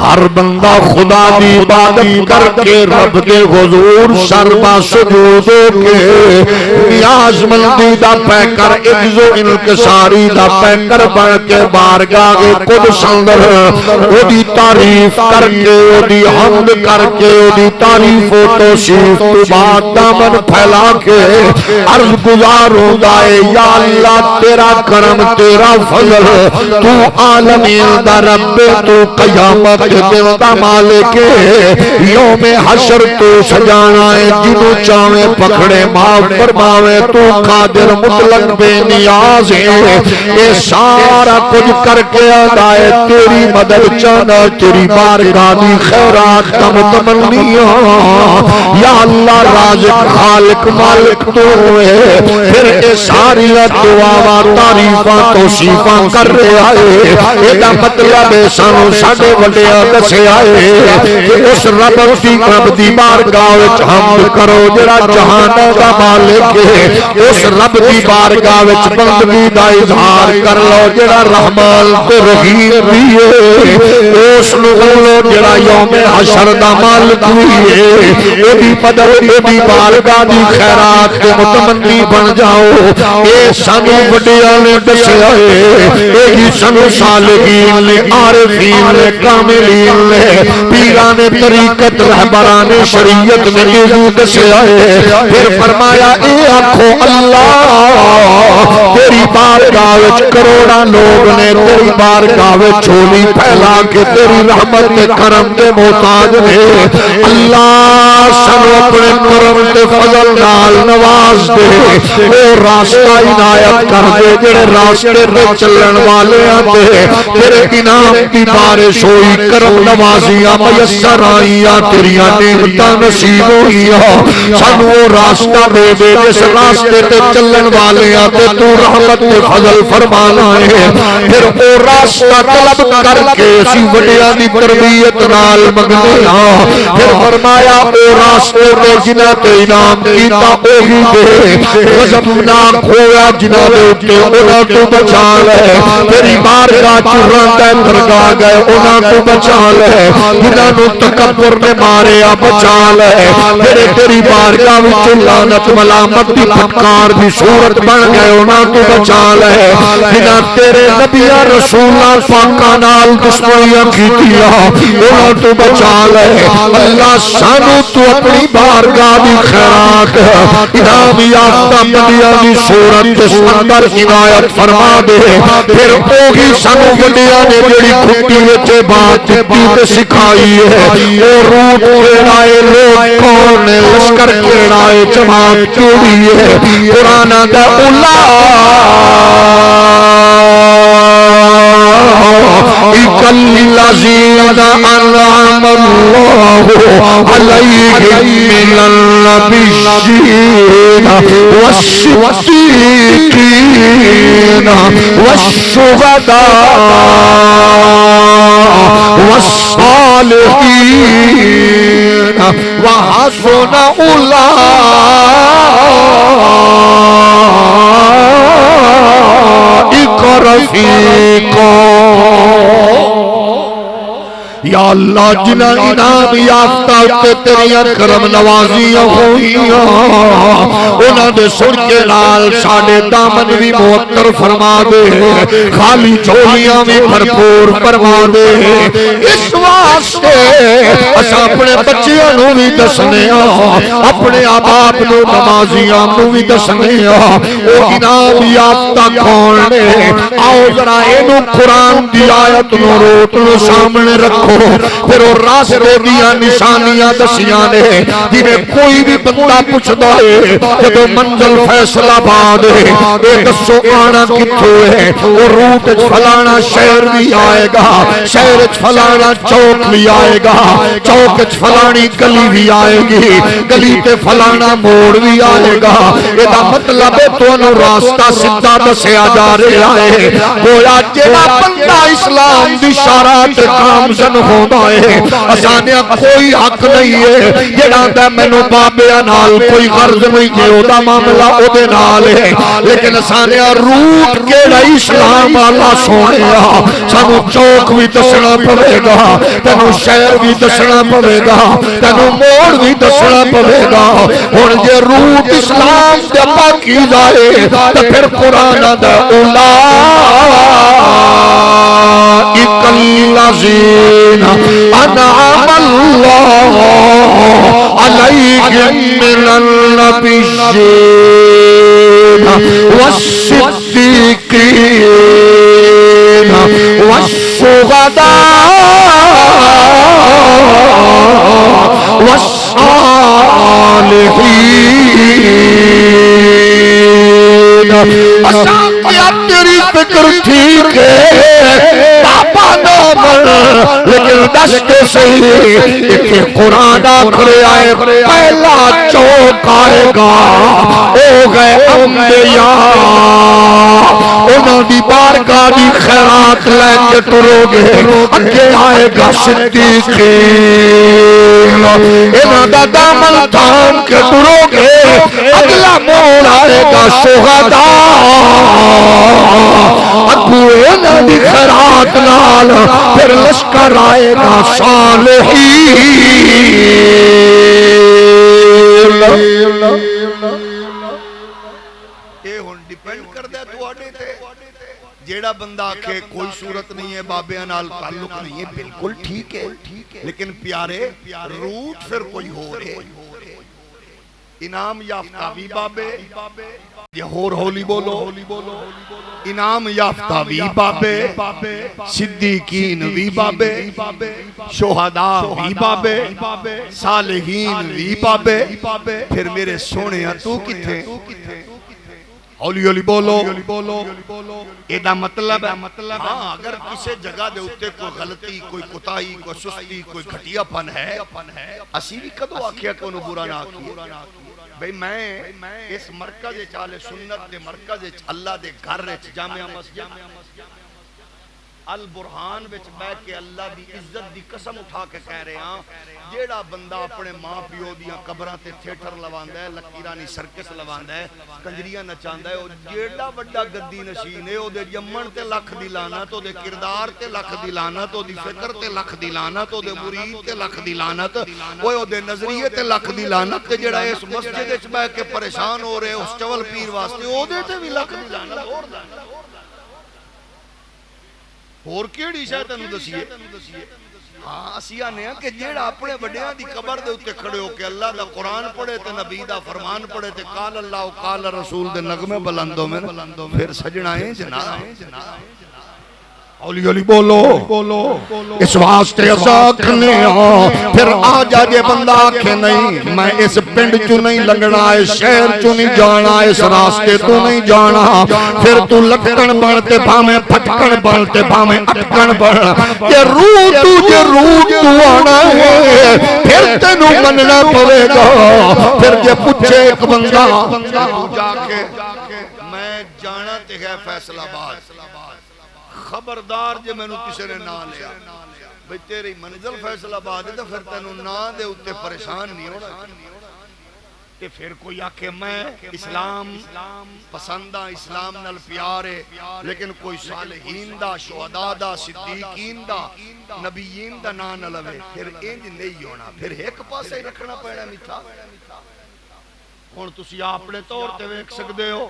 ہر بندہ خدا دی عبادت کر کے رب کے حضور سربا سجود کے نیاز مندی دا پہ کر عجز و انکساری دا پہ کر بڑھ کے بارگاہ قدس اندر او دی تعریف کر کے او دی حمد کر کے او دی تعریف و توصیف تو بات دامن پھیلا کے عرض گزاروں دائے یا اللہ تیرا کرم تیرا فضل تو عالمین دا رب تو قیامت دل دا مالک یوم حشر تو سجانا ہے جنوں چاہے پکڑے معاف فرماوے تو قادر مطلق بے نیاز ہے اے سارا کچھ کر کے آدائے تیری مدد چاہنا تیری بارگاہ دی خیرات کا متمنیاں یا اللہ رازق خالق مالک تو ہے پھر اے ساری دعا تعریفاں توصیفاں کر رہے آئے ایدہ مطلب سانو ساڑے وڈیا دسے آئے کہ اس رب دی بارگاہ وچ حمد کرو جڑا جہان دا مالک ہے اس رب دی بارگاہ وچ بندگی دا اظہار کر لو جڑا رحمان تے رحیم بھی ہے اس نو لو جڑا یوم حشر دا مالک بھی ہے اے بھی مدد اے بھی بارگاہ دی خیرات کے متمنی بن جاؤ اے سانو وڈیا نے دسے آئے اے ہی سانو صالحین نے عارفین نے کاملین نے پیران طریقت رہبران شریعت میں یہ دسے آئے پھر فرمایا اے آنکھو اللہ تیری بارگاہ وچ کروڑا لوگ نے تیری بارگاہ وچ چھولی پھیلا کے تیری رحمت کے کرم کے محتاج نے اللہ سنو اپنے کرم کے فضل نال نواز دے وہ راستہ عنایت کر دے جڑے راستے پہ چلن والے آتے تیرے انعام کی بارش ہوئی کرم نوازیاں میسر آئیاں تیریاں نعمتاں نصیب ہوئیاں سانو وہ راستہ دے دے جس راستے تے چلن والے آتے تو رحمت کے فضل فرمانا ہے پھر وہ راستہ طلب کر کے اسی وڈیاں دی تربیت نال مگنے ہاں پھر فرمایا وہ راستے تے جنہ تے انعام کیتا اوہی دے غضب ناک ہویا جنہ دے اٹھے انہاں تو بچا لے تیری بارگاہ چرندہ درگاہ گئے انہاں تو بچا لے جنہاں نو تکبر نے مارے بچا لے میرے تیری بارگاہ وچ لعنت ملامت دی پھٹکار دی صورت بن گئے انہاں تو بچا لے جنہاں تیرے نبیاں رسولاں پاکاں نال دشمنیاں کیتیاں انہاں تو بچا لے اللہ سانو تو اپنی بارگاہ دی خیرات انعام یافتہ بندیاں دی صورت اس اندر عنایت فرما دے پھر اوہی سانو وڈیاں نے جڑی کھٹی وچ بات دتی تے سکھائی ہے او روٹ کیڑائے لوگ کون نے لشکر کیڑائے جماعت کیڑی ہے قرآن دا اولئک الذین انعم اللہ علیہم من النبیین والصدیقین والشہداء والصالحین وحسن اولئک رفیقا یا اللہ جنہ انعام یافتہ تے تیریاں کرم نوازیاں ہوئیاں انہاں دے سر کے نال ساڑے دامن بھی معطر فرما دے خالی جھولیاں بھی بھرپور فرما دے اس واسطے اسا اپنے بچیاں نو بھی دسنے اپنے آباب نو نمازیاں نو بھی دسنے او انعام یافتہ کون نے آؤ ذرا اینو قرآن دی آیت نو روت نو سامنے رکھو پھر وہ راستے دیا نشانیاں دسیاں نے جنہیں کوئی بھی بندہ پوچھتا ہے جب منزل فیصلہ باد ہے ایک دسو آنا کتھو ہے وہ روٹ فلانا شہر بھی آئے گا شہر فلانا چوک بھی آئے گا چوک فلانی گلی بھی آئے گی گلی تے فلانا موڑ بھی آئے گا یہ مطلب ہے تو انہوں راستہ سدھا دسیا جا رہا ہے گویا جیڑا بندہ اسلام دی شرائط کامزن ہوتا ہے اسانیہ کوئی حق نہیں ہے جڑا دا مینوں بابیاں نال کوئی غرض نہیں کہ او دا معاملہ او دے نال ہے لیکن اسانیہ روٹ کیڑا اسلام والا سونیا سانو چوک بھی دسنا پڑے گا تینوں شہر بھی دسنا پڑے گا تینوں موڑ بھی دسنا پڑے گا ہن جے روٹ اسلام دے پاکیزہ ہے تے پھر قرآن دا اولئک الذین انعم اللہ علیہم من النبیین والصدیقین والشہداء دستے صحیح ایک قرآن آکھرے آئے پہلا چوک آئے گا او گئے انبیاء انہوں دی بارگاہ دی خیرات لے کے ٹرو گے اگے آئے گا صدیقین انہوں دا دامن تھام کے ٹرو گے اگلا موڑ آئے گا شہداء اگو انہوں دی خیرات نال پھر لشکر آئے گا صالحین جیڑا بندہ آکھے کوئی صورت نہیں ہے بابیاں نال تعلق نہیں ہے بالکل ٹھیک ہے لیکن پیارے روٹ پھر کوئی ہو رہے انعام یافتہ بھی بابے یہ ہولی بولو انعام یافتہ بھی بابے صدیقین بھی بابے شہداء بھی بابے صالحین بھی بابے پھر میرے سونے تو کتھے ہولی ہولی بولو ایدہ مطلب ہے ہاں اگر کسی جگہ دے ہوتے کوئی غلطی کوئی کتائی کوئی سستی کوئی گھٹیا پن ہے اسی بھی کدو آکھیا کہ انہوں برا نہ آکھیا بھئی میں اس مرکز چالے سنت دے مرکز اللہ دے گھر جامعہ مسجد البرہان وچ بیٹھ کے اللہ دی عزت دی قسم اٹھا کے کہہ رہے ہیں جیڑا بندہ اپنے ماں پیو دیاں قبراں تے تھیٹر لواندا ہے لکیرانی سرکس لواندا ہے کنجریاں نچاندا ہے او جیڑا بڑا گدی نشین ہے او دے جمن تے لکھ دی لعنت او دے کردار تے لکھ دی لعنت او دی فکر تے لکھ دی لعنت او دے مرید تے لکھ دی لعنت او دے نظریے تے لکھ دی لعنت تے جیڑا اس مسجد وچ بیٹھ کے پریشان ہو رہے اس چول پیر واسطے او دے تے بھی لکھ دی لعنت اور کیڑی شیطان دسیے ہاں اسی آنے ہیں کہ جیڑا اپنے بڑیاں دی قبر دے اتے کھڑے ہو کہ اللہ دا قرآن پڑھے تے نبی دا فرمان پڑھے تے قال اللہ و قال رسول دے نغمے بلندوں میں پھر سجنائیں جناب اولی اولی بولو اس واسطے ازاکھنے پھر آجا جے بندہ آکھے نہیں میں اس پنڈ چو نہیں لگنا ہے شہر چو نہیں جانا اس راستے تو نہیں جانا پھر تو لکھن بڑھتے پامیں پھٹکن بڑھتے پامیں اٹکن بڑھ یہ روح تو آنا ہے پھر تینو مننا پڑے گا پھر جے پوچھے ایک بندہ جا کے میں جانا تے ہے فیصل آباد خبردار جے میں نے کسی نے نہ لیا بھئی تیری منزل فیصل آباد ہے تو پھر تینوں نہ دے اتے پریشان نہیں ہونا کہ پھر کوئی آکے میں اسلام پسندہ اسلام نال پیارے لیکن کوئی صالحین دا شہداء دا صدیقین دا نبیین دا نہ لوے پھر انج نہیں ہونا پھر ایک پاسے ہی رکھنا پڑنا میٹھا ہن تسی اپنے طور تے ویکھ سکدے ہو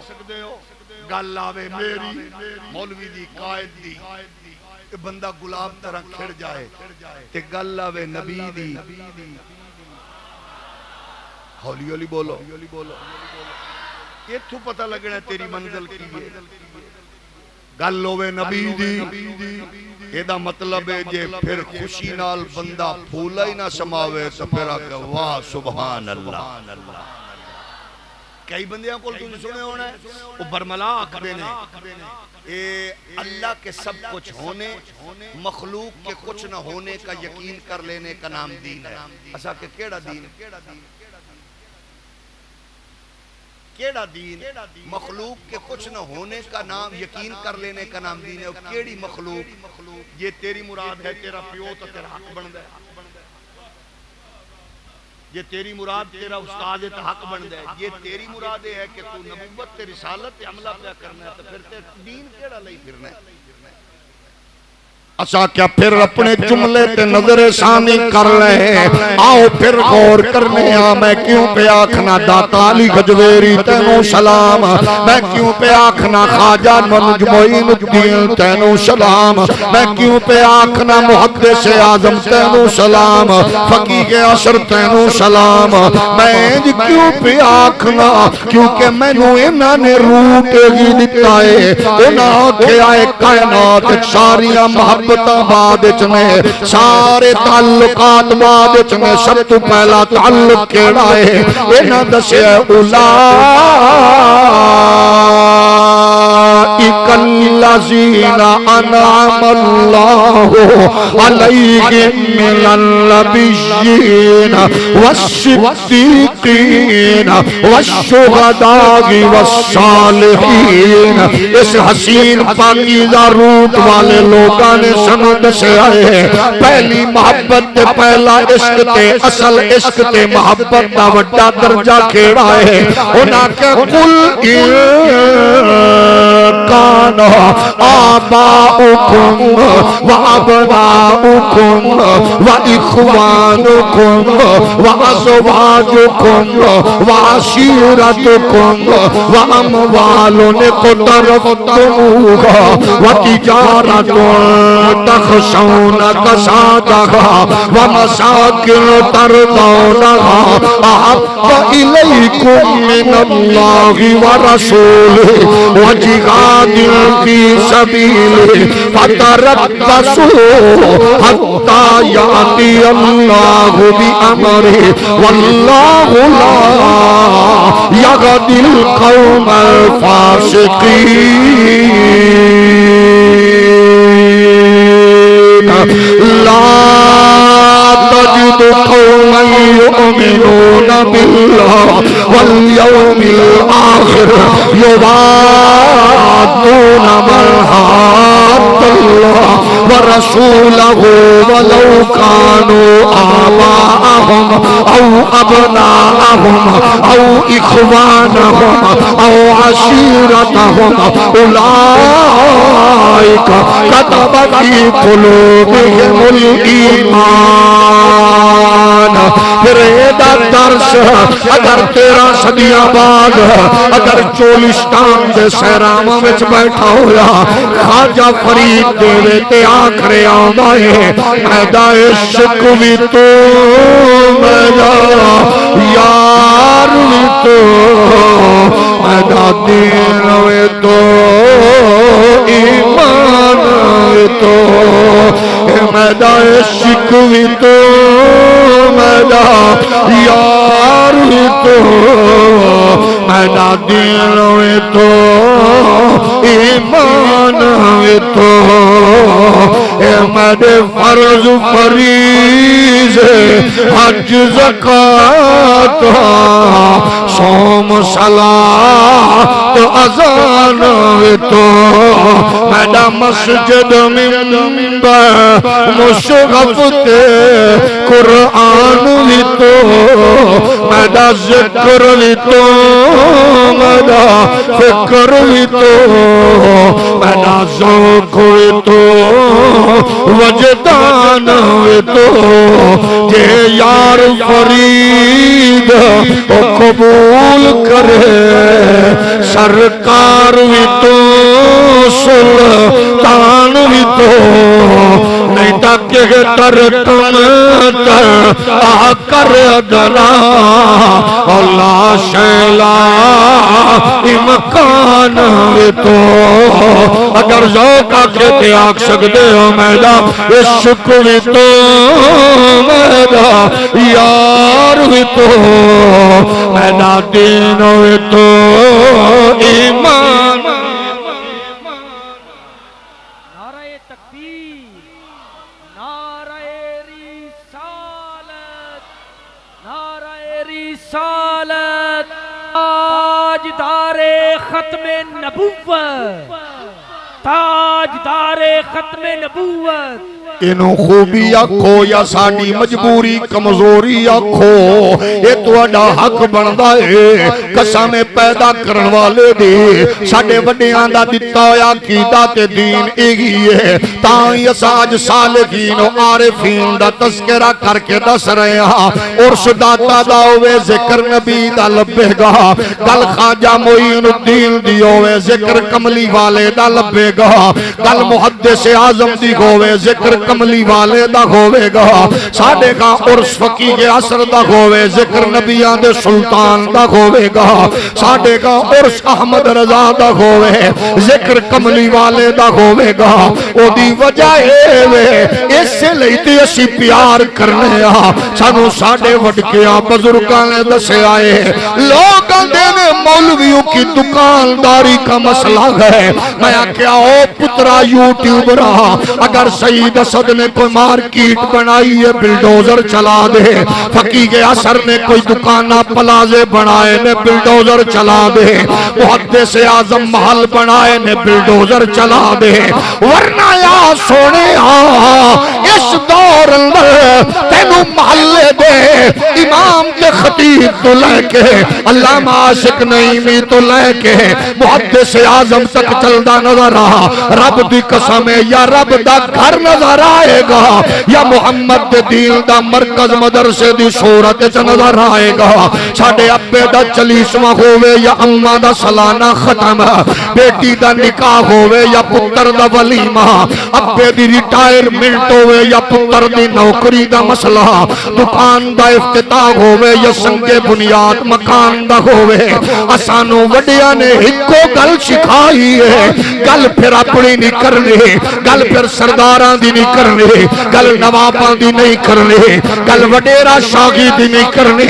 گل آوے میری مولوی دی قائد دی بندہ گلاب طرح کھڑ جائے تے گل آوے نبی دی ہولی ہولی بولو یہ تو پتہ لگنا تیری منزل کی ہے گل ہوے نبی دی ایدہ مطلب ہے جے پھر خوشی نال بندہ پھولا ہی نہ سماوے تو پھر آکے واہ سبحان اللہ کئی بندیاں کو تم سنے ہونا ہے وہ برملا آکھدے نے اے اللہ کے سب کچھ ہونے مخلوق کے کچھ نہ ہونے کا یقین کر لینے کا نام دین ہے ایسا کہ کیڑا دین کیڑا دین مخلوق کے کچھ نہ ہونے کا نام یقین کر لینے کا نام دین ہے اور کیڑی مخلوق یہ تیری مراد ہے تیرا پیو تو تیرا حق بن دے یہ تیری مراد تیرا استاد حق بن دے یہ تیری مراد ہے کہ تو نبوت تے رسالت عملہ پہ کرنا ہے تو پھر دین کیڑا لئی پھرنا ہے اچھا کیا پھر اپنے جملے تے نظر ثانی کر لے آؤ پھر غور کرنے میں کیوں پہ آکھنا داتا علی گجویری تینوں سلام میں کیوں پہ آکھنا خواجہ منج معین الدین تینوں سلام میں کیوں پہ آکھنا محدث اعظم تینوں سلام فقیہ عصر تینوں سلام میں کیوں پہ آکھنا کیونکہ میں نو انہاں نے روٹ ہی دیتا ہے انہاں کے آئے کائنات ساریاں محبت بعد میں سارے تعلقات بعد میں سب تو پہلا تعلق کیڑا ہے انہاں دسے اولائک الذین الذین انعم اللہ علیہم من النبیین والصدیقین والشہداء والصالحین. اس حسین پاکیزہ روٹ والے لوگاں نے سند سے آئے پہلی محبت تے پہلا عشق تے اصل عشق تے محبت دا وڈا درجہ کھیڑا ہے. انہاں کہ قل کان آباؤکم و ابناؤکم و اخوانکم و ازواجکم و عشیرتکم و اموال اقترفتموها و تجارت تخشون کسادها و مساکن ترضونها احب الیکم من اللہ و رسولہ و جہاد فی سبیلہ فتربصوا حتی یأتی اللہ بأمرہ واللہ لا یہدی القوم الفاسقین. لا تجد قوما يؤمنون بالله واليوم الآخر يوادون من حاد الله ورسوله ولو كانوا آباءهم أو أبناءهم أو إخوانهم أو عشيرتهم أولئك كتب في قلوبهم الإيمان. پھر ایدہ درس اگر 13 صدیاں بعد اگر چولستان دے سیرامہ وچ بیٹھا ہویا خواجہ فرید دے تے آکھرے آمائے ایدہ عشق بھی تو میرا یار بھی تو ایدہ دین بھی تو ایمان بھی تو میرا عشق بھی تو میرا یار بھی تو میرا دین بھی تو ایمان بھی تو اے میرے فرض فریض حج زکاة صوم صلاۃ اذان بھی تو میرا مسجد منبر مشرف تے قرآن بھی تو میرا ذکر بھی تو میرا فکر بھی تو میرا ذوق بھی تو وجدان بھی تو کہ یار فرید او قبول کرے سرکار بھی تو سلطان بھی تو نہیں تاکہ ترکن تر آکر ادنا اللہ شیلا امکان بھی تو اگر ذوق آکے تے آکھ سکتے ہو میرا عشق بھی تو میرا یار بھی تو میرا دین بھی تو ایمان. تاجدار ختم نبوت انہوں خوبی آکھو یا ساڑی مجبوری کمزوری آکھو یہ تو اڈا حق بندہ ہے قسم پیدا کرن والے دے ساڑے وڈیاں دا دیتا ہویا کیتا تے دین ایگی ہے تاں یہ ساج صالحین و عارفین دا تذکرہ کر کے دس رہے ہاں عرش داتا دا ہوئے ذکر نبی دا لبے گا کل خواجہ معین الدین دی ہوئے ذکر کملی والے دا لبے گا کل محدث اعظم دی ہوئے ذکر کملی والے دا ہوے گا ساڈے کا عرس فقیہ عصر دا ہوے ذکر نبیاں دے سلطان دا ہوے گا ساڈے کا عرس احمد رضا دا ہوے ذکر کملی والے دا ہوے گا او دی وجہ اے وے اس لئی تے اسی پیار کرنے آ سانو ساڈے وڈکیاں بزرگاں نے دسے آئے لوگ آندے نے مولویوں کی دکانداری کا مسئلہ ہے میں کیا او پترا یوٹیوب رہا اگر سید اسد نے کوئی مارکیٹ بنائی ہے بلڈوزر چلا دے فقیہ عصر نے کوئی دکانہ پلازے بنائے نے بلڈوزر چلا دے محدث اعظم محل بنائے نے بلڈوزر چلا دے ورنہ یا سونے اس دور اندر تینوں محلے دے امام کے خطیب تو لے کے علامہ عاشق نعیمی تو لے کے محدث اعظم تک چلدا نظر آ رب دی قسم ہے یا رب دا گھر نظر آئے گا یا محمد دے دین دا مرکز مدرسے دی صورت چ نظر آئے گا ساڈے ابے دا چلیسواں ہووے یا اماں دا سالانہ ختم بیٹی دا نکاح ہووے یا پتر دا ولیمہ ابے دی ریٹائرمنٹ ہووے یا پتر دی نوکری دا مسئلہ دکان دا افتتاح ہووے یا سنگے بنیاد مکان دا ہووے اسانو وڈیاں نے ہکو گل سکھائی ہے گل پھر اپنی نہیں کرنے گل پھر سرداراں دی نہیں کرنے گل نواباں دی نہیں کرنے گل وڈیرا شاہی دی نہیں کرنے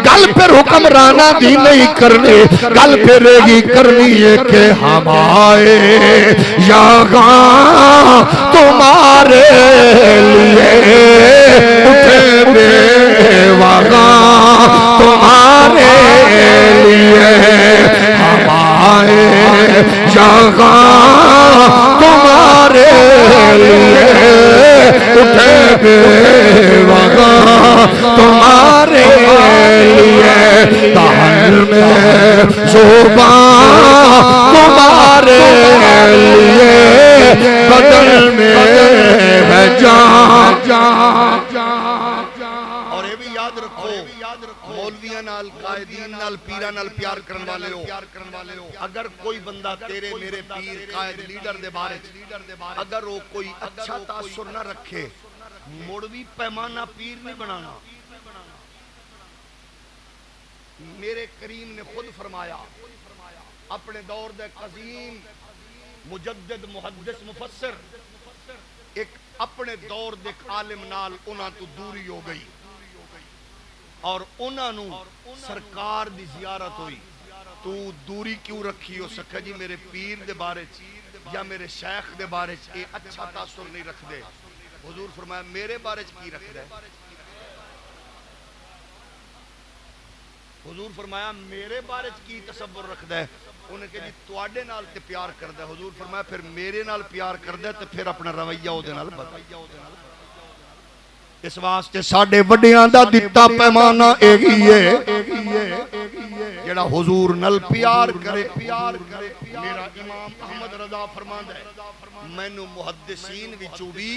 گل پھر حکمراناں دی نہیں کرنے گل پھر یہی کرنی ہے کہ ہم آئے یہاں تمہارے لیے اٹھے بے وغاں تمہارے لیے ہم آئے یہاں تمہارے لیے اٹھے بے وغاں تمہارے لیے دہن میں زبان تمہارے لیے بدل میں ہے جان اور یہ بھی یاد رکھو مولویاں نال قائدین نال پیران نال پیار کرن والے ہو اگر کوئی بندہ تیرے میرے پیر قائد لیڈر دے بارے اگر وہ کوئی اچھا تاثر نہ رکھے مڑوی پیمانہ پیر نہیں بنانا میرے کریم نے خود فرمایا اپنے دور دے قدیم مجدد محدث مفسر ایک اپنے دور دے عالم نال انہاں تو دوری ہو گئی اور انہاں نو سرکار دی زیارت ہوئی تو دوری کیوں رکھی ہو سکھا جی میرے پیر دے بارے یا میرے شیخ دے بارے اے اچھا تاثر نہیں رکھ دے حضور فرمایا میرے بارے کی رکھ دے حضور فرمایا میرے بارے کی تصور رکھ دے انہیں کہ جی تواڈے نال تے پیار کر دے حضور فرمایا پھر میرے نال پیار کر دے تے پھر اپنا رویہ او دے نال بتا اس واسطے ساڈے وڈیاں دا دتا پیمانہ ایہی ہے جڑا حضور نال پیار کرے میرا امام احمد رضا فرماندا ہے مینوں محدثین وچوں بھی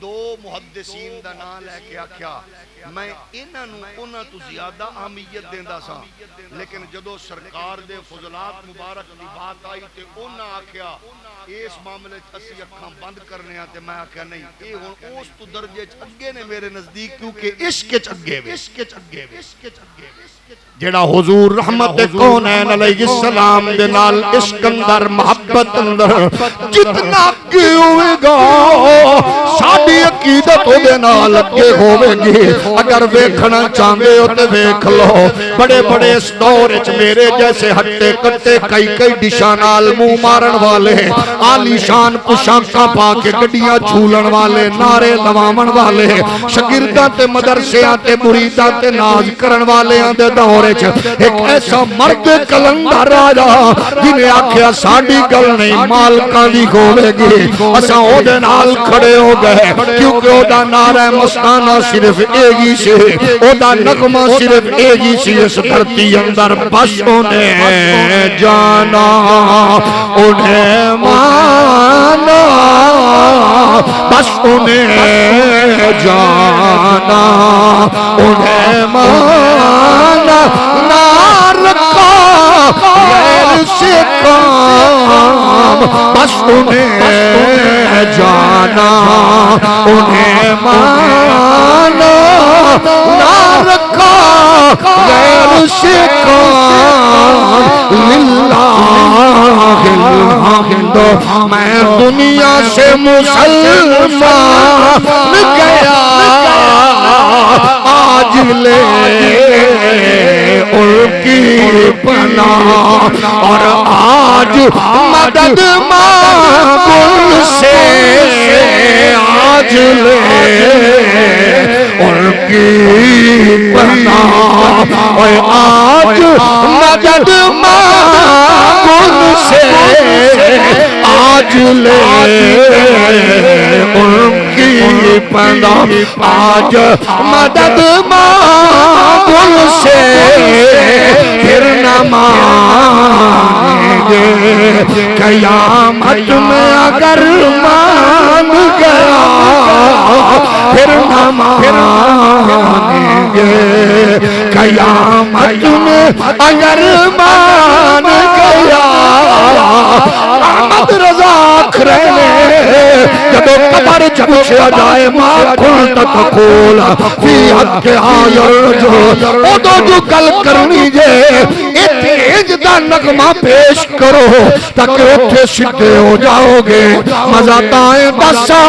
دو محدثین دا نام لے کے آکھیا میں انہاں تو زیادہ اہمیت دیندا سا لیکن جدو سرکار دے فضلات مبارک دی بات آئی تے انہاں آکھیا اس معاملے اسی اکھاں بند کرنے تے میں آکھیا نہیں اے ہن اس تو درجے چ اگے نے میرے نزدیک کیونکہ عشق چ اگے جڑا حضور رحمت کونین علیہ السلام دے نال عشق اندر محبت اندر جتنا اگے ہوئے گا ساڈی عقیدت او دے نال اگے ہوے گی اگر ویکھنا چاہندے ہو تے ویکھ لو بڑے بڑے اس دور وچ میرے جیسے ہٹے کٹے کئی ڈشاں نال منہ مارن والے عالی شان پوشاکاں پا کے گڈیاں جھولن والے نعرے لواون والے شاگرداں تے مدرسیاں تے مریداں تے ناز کرن والیاں دے دور ایک ایسا مرد کلندر آجا جنہیں آکھیا ساڑی گل نہیں مالکاں دی ہوے گی اساں او دے نال کھڑے ہو گئے کیونکہ او دا نعرہ مستانہ صرف ایگی سے او دا نغمہ صرف ایگی سے اس دھرتی اندر بس انہیں جانا انہیں مانا بس انہیں جانا انہیں مانا نہ رکھا غیر سے کام بس انہیں جانا انہیں مانا نہ رکھا غیر سے کام للہ الحمد میں دنیا سے مسلمان گیا آج لے ان کی پناہ اور آج مدد مانگ ان سے آج لے ان کی پناہ اور آج مدد مانگ ان سے آج لے ان کی پناہ آج مدد مانگ ان سے پھر نہ مانگیں گے قیامت میں اگر مان گیا پھر نہ مانگیں گے قیامت میں اگر مان گیا احمد رضا کھرے جب قبر چھوچیا جائے ماں کھلتا تقول فی حق آیر جو ادو جو گل کرنی جے اتیج دا نغمہ پیش کرو تاکہ اتھے سدھے ہو جاؤ گے مزہ تائیں دسا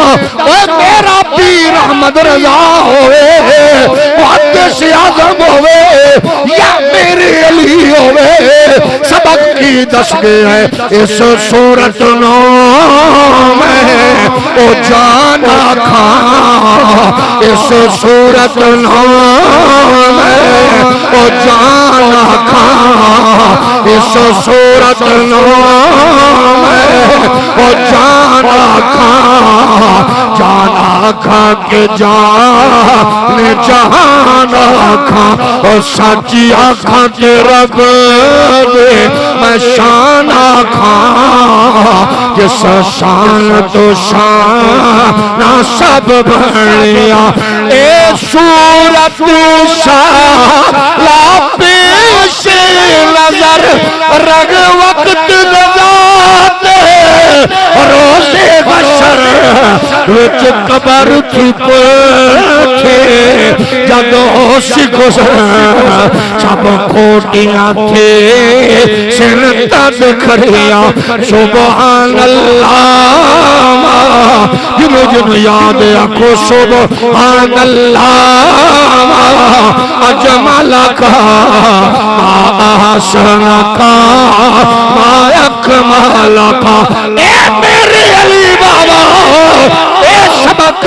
اے میرا پیر احمد رضا ہوئے محدث اعظم ہوئے یا میرے علی ہوئے سبق کی دس گئے ہے اس صورت نام ہے او جانا کھاں اس صورت نام ہے او جانا کھاں اس صورت نام ہے او جانا کھاں جانا کھاں کے جان جہانا کھاں اور سچی آنکھاں کے رب دے میں شانہ کھاں جس شان تو شان سب بڑھیا اے صورت شاہ لا پیش نظر رگ وقت نظات روز حشر وچ قبر کی پٹھے جد ہوشی گزر سب کھوٹیاں تھے سن تد کھڑیا سبحان اللہ جنو جنو یاد آکھو سبحان اللہ اجمل کا ما احسن کا ما اکمل کا اے میرے علی بابا اے سبق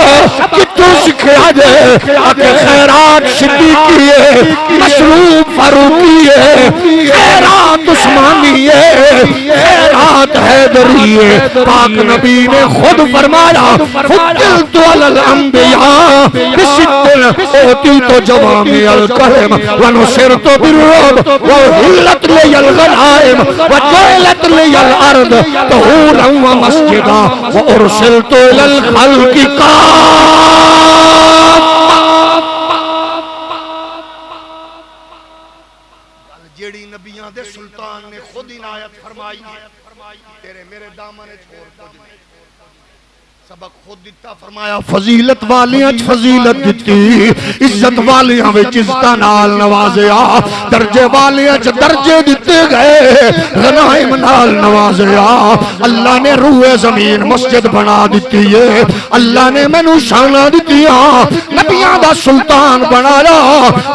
کتو سکھیا جے آکے خیرات صدیقی ہے مشروب فاروقی ہے خیرات عثمانی ہے خیرات حیدری ہے پاک نبی نے خود فرمایا فضلت علی الانبیاء بستن اوتیت جوامع الکلم ونصرت بالرعب وحلت لی الغنائم وجعلت لی الارض طہورا ومسجدا وارسلت الى الخلق جیڑی نبیان دے سلطان نے خود عنایت فرمائی تیرے میرے دامن چھوڑ کو سبق خود دیتا فرمایا فضیلت والیاں فضیلت دیتی عزت والیاں وچ عزتاں نال نوازیا درجے والیاں درجے دیتے گئے غنائم نال نوازیا اللہ نے روح زمین مسجد بنا دیتی ہے اللہ نے مینوں شاناں دتیاں نبیاں دا سلطان بنایا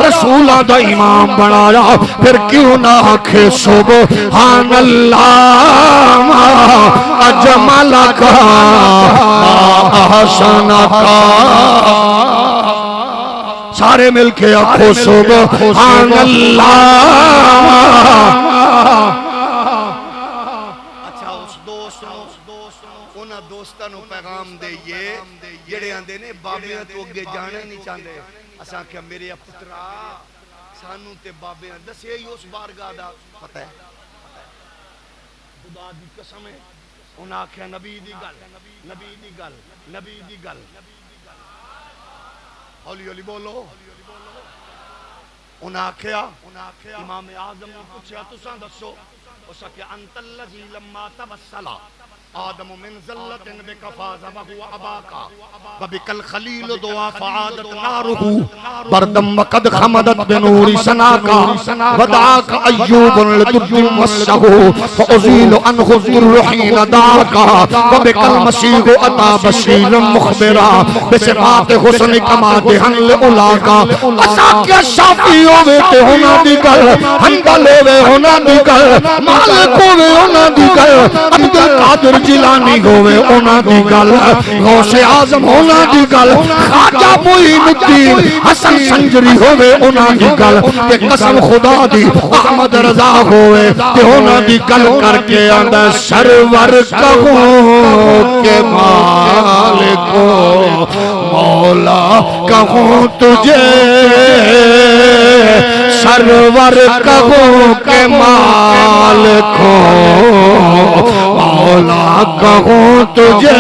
رسولاں دا امام بنایا پھر کیوں نہ آکھے سبحان اللہ اجمل کا احسن کا سارے مل کے آکھو سبحان اللہ اچھا اس دوست انہاں دوستاں نو پیغام دئیے جڑے آندے نے بابیاں تو اگے جانے نہیں چاہندے اساں کہ میرے پترا سانو تے بابیاں دسے ہی اس بارگاہ دا پتہ ہے خدا دی قسم ہے انہاں آکھیا نبی دی گل نبی دی گل نبی دی گل ہولی ہولی بولو انہاں آکھیا امام اعظم نے پوچھا تساں دسو اس کہ انت الذی لما توسلا آدم من ذلت بکفاز وهو اباکا وبک الخلیل دعا فعادت نارہ بردم وقد خمدت بنور سناکا ودعاک ایوب لدر مسہ فأزیل عنہ الضر حین دعاکا وبک المسیح اتا بشیر مخبرا بصفات حسن کما دہن لعلاکا اسا کیا شافی ہوئے تے ہونا دیگر حنبل ہوئے ہونا دیگر مالک ہوئے ہونا دیگر عبدالقادر جیلانی ہوئے ہونا دیگر غوث اعظم ہونا دیگر خواجہ معین الدین حسن سنجری ہوئے ہونا دیگر کہ قسم خدا دی احمد رضا ہوئے تے ہونا دیگر کر کے اندر سرور کہوں کہ مالکو مولا کہوں تجھے سرور کہوں کہ مالکو مولا کہوں تجھے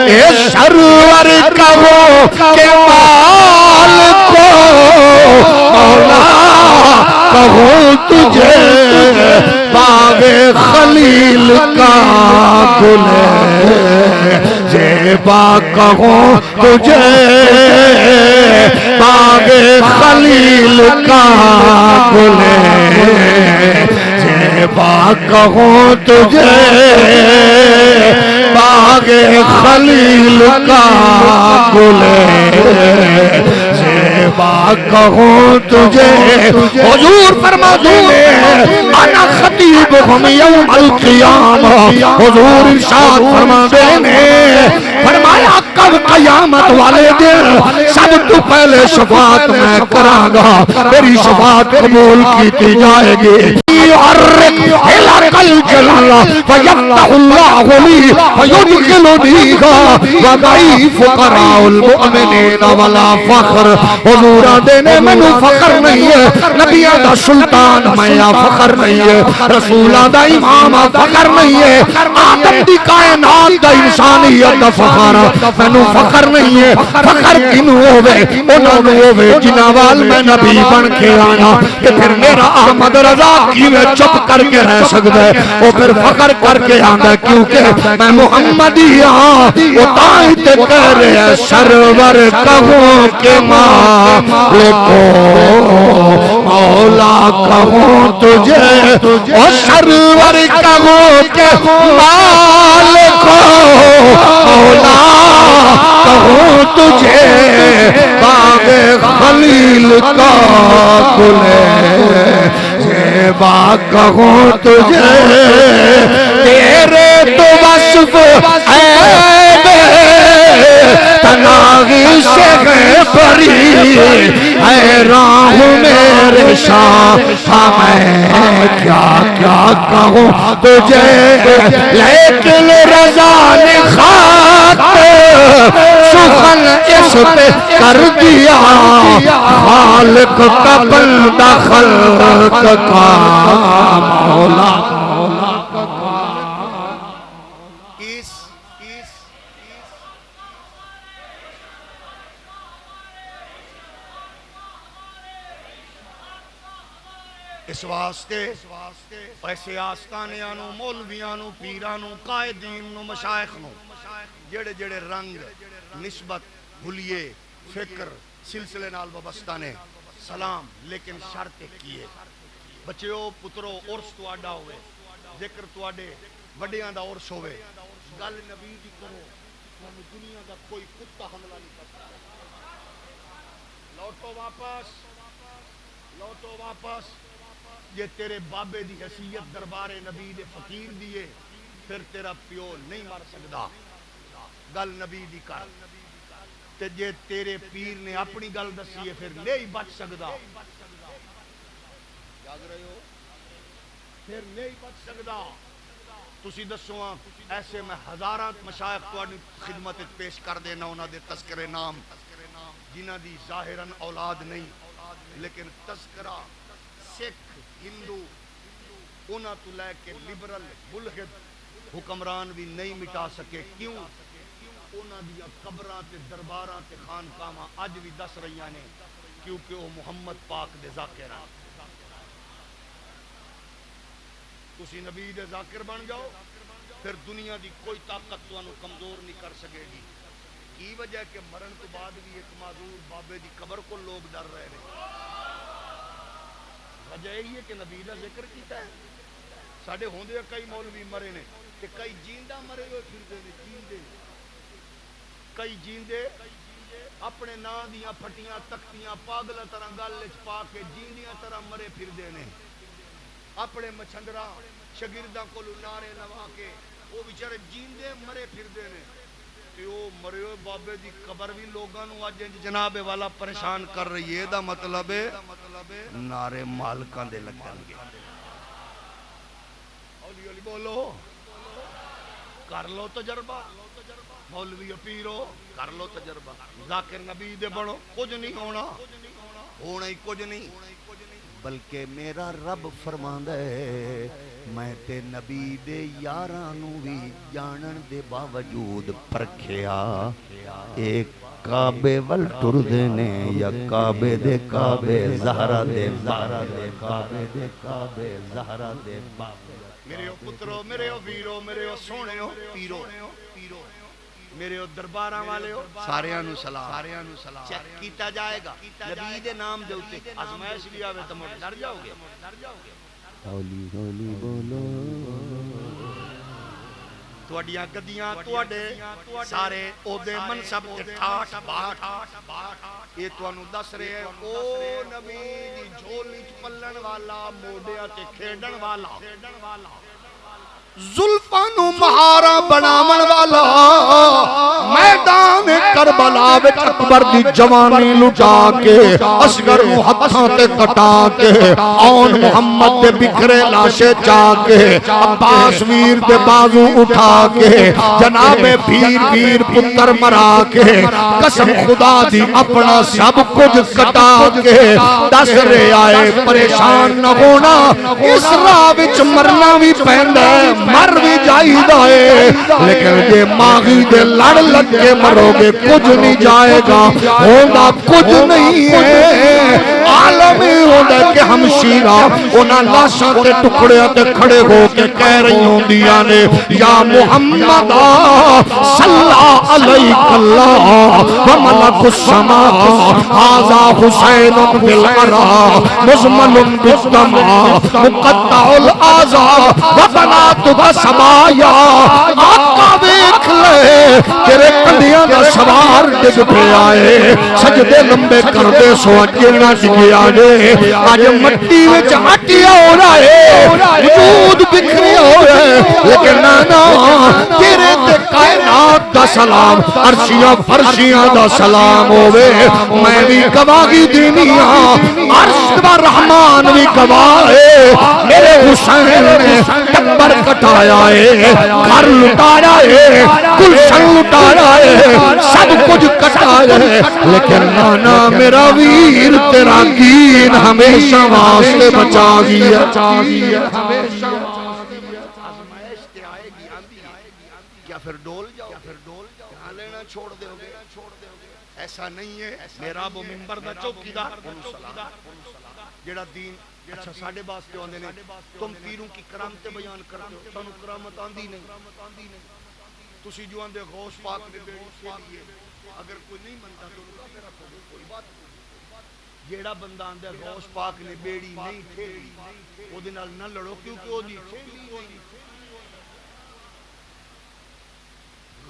اے سرور کہوں کہ مالکو مولا کہوں تجھے باغ خلیل کا گل زیبا کہوں تجھے باغ خلیل کا گل زیبا کہوں تجھے باغ خلیل کا گل زیبا کہوں تجھے حضور فرما دے انا خطیبہم یوم القیامہ حضور ارشاد فرما دے فرمایا کب قیامت والے دن سب تو پہلے شفاعت میں کراں گا میری شفاعت قبول کی جائے گی يعرق إلى الجنة فيفتح الله لي فيدخلني وضعيف فقراء المؤمنين ولا فخر حضور دینے منو فخر نہیں ہے نبی دا سلطان میں فخر نہیں ہے رسول دا امام فخر نہیں ہے آدم دی کائنات دا انسانیت دا فخر منو فخر نہیں ہے فخر کنو ہوئے انہوں نے ہوئے جنوال میں نبی بن کے آیا کہ پھر میرا احمد رضا کی میں چپ کر کے رہ سکتا ہے وہ پھر فخر کر کے آندا کیونکہ میں محمدی ہاں وہ تائیت کر رہے ہیں سرور کہوں کہ مالکو مولا کہوں تجھے وہ سرور کہوں کہ مالکو مولا کہوں تجھے باغ خلیل کا گل زیبا کہوں تجھے تیرے تو وصف عیب تناغی سے گئے پری حیران ہوں میرے شاہ میں کیا کیا کہوں تجھے لیکن رضا نے خاک سخن اس پہ کر دیا خالق کا بندہ خلق کا مولا اس واسطے ایسے آستانیانو مولویانو پیرانو قائدینو مشائخنو جڑے جڑے رنگ نسبت حلیے فکر سلسلے نال وابستانے سلام لیکن شرط کیے بچیو پترو عرس تو آڈا ہوئے ذکر تو آڈے وڈیاں دا عرس ہوئے گل نبی دی کرو ہمیں دنیا دا کوئی کتا حملہ نہیں کرتا لوٹو واپس یہ تیرے بابے دی حیثیت دربار نبی دے فقیر دیے پھر تیرا پیو نہیں مر سکدا گل نبی دی کر تے جے تیرے پیر نے اپنی گل دسی ہے پھر نہیں بچ سکدا یاد رہے ہو پھر نہیں بچ سکدا تسی دسو ایسے میں ہزارات مشائخ تواڈی خدمت پیش کر دینا انہاں دے تذکرے نام جنہاں دی ظاہراً اولاد نہیں لیکن تذکرہ سکھ ہندو انہاں تو لے کے لبرل ملحد حکمران بھی نہیں مٹا سکے کیوں انہاں دیا قبراں تے درباراں تے خانقاہاں اج بھی دس رہیاں نے کیونکہ وہ محمد پاک دے ذاکر ہیں تسی نبی دے ذاکر بن جاؤ پھر دنیا دی کوئی طاقت تانوں کمزور نہیں کر سکے گی. کی وجہ کہ مرن تو بعد بھی ایک معذور بابے دی قبر کو لوگ ڈر رہے ہیں. وجہ یہی ہے کہ نبی دا ذکر کیتا ہے. ساڈے ہوندے کئی مولوی مرے نے تے کئی جیندہ مرے ہوئے پھردے نے. جیندے کئی جیندے اپنے ناں دیاں پھٹیاں تختیاں پاگل طرح گل وچ پا کے جیندیاں طرح مرے پھردے نے. اپنے مچھندرا شاگرداں کولوں نعرے لوا کے وہ بیچارے جیندے مرے پھردے نے. تے او مرے ہوئے بابے دی قبر بھی لوگاں نوں اج جناب والا پریشان کر رہی ہے. دا مطلب ہے نعرے مالکاں دے لگن گے. ہولی ہولی بولو. کر لو تجربہ. مولوی پیرو کر لو تجربہ. ذاکر نبی دے بنو. کچھ نہیں ہونا. ہونا ہی کچھ نہیں. بلکہ میرا رب فرماندا ہے میں تے نبی دے یاراں نوں وی جانن دے باوجود پرکھیا ایک کعبے ول ٹردے نے یا کعبے دے کعبے زہرا دے زہرا دے کعبے دے کعبے زہرا دے بابے. میرے او پترو میرے او ویرو میرے او سونےو پیرو میرے او درباراں والے ہو ساریاں نوں سلام. چیک کیتا جائے گا نبی دے نام دے اوتے آزمائش بھی آوے تے مڑ ڈر جاؤ گے. ہولی ہولی بولو. تواڈیاں گدیاں تواڈے سارے عہدے منصب تے ٹھاٹ باٹ یہ تانوں دس رہے ہیں. او نبی دی جھولی چ پلن والا موڈیاں تے کھیڈن والا زلفاں نوں مہارا بناون والا میدان کربلا وچ اکبر دی جوانی لٹا کے اصغر نوں ہتھاں تے کٹا کے اون محمد دے بکھرے لاشے چا کے عباس ویر دے بازو اٹھا کے جناب پیر پتر مرا کے قسم خدا دی اپنا سب کچھ کٹا کے دس رہے آئے پریشان نہ ہونا. اس راہ وچ مرنا بھی پیندا ہے مر بھی جائیدہ ہے لیکن جے ماغی دے لڑ لگ کے مرو گے کچھ نہیں جائے گا. ہونا کچھ نہیں ہے. عالم ہی ہونا کہ ہم شیرہ انہاں لاشاں تے ٹکڑے تے کھڑے ہو کے کہہ رہی ہوں دیا نے یا محمد صلی علیہ اللہ وملک السماء آزا حسین بالعرا مزمل بالدماء مقطع الآزا وبنات بسمایا. آقا بیکھ لے تیرے کنڈیاں دا سوار ڈگ پہ آئے سجدے لمبے کر دے سو اجینا ڈگیا نے آج مٹی وچ ہٹیا ہو رہا ہے وجود بکھری ہو رہے لیکن نانا تیرے تے کائنات دا سلام عرشیاں فرشیاں دا سلام ہوئے. میں بھی گواہی دینی ہاں عرش و رحمان بھی گواہ ہے میرے حسین نے ٹبر کٹایا ہے گھر لٹایا ہے گلشن لٹایا ہے سب کچھ کٹایا ہے لیکن نانا میرا ویر تیرا دین ہمیشہ واسطے بچا گیا. آزمائش تے آئے گی آندی کیا پھر ڈول جاؤ کہاں لینا چھوڑ دے ہوگے. ایسا نہیں ہے. میرا وہ منبر دا چوکیدار جڑا دین اچھا ساڑھے باس کے ہوندے نے تم پیروں کی کرامت بیان کرتے ہو سانو کرامت آندی نہیں. تسی جو آندے غوث پاک نے بیڑی کھیلی ہے اگر کوئی نہیں منتا تو رکا پھر رکھو گے کوئی بات نہیں. جیڑا بندہ آندے غوث پاک نے بیڑی نہیں کھیلی وہ دے نال نہ لڑو کیونکہ وہ دی کھیلی نہیں.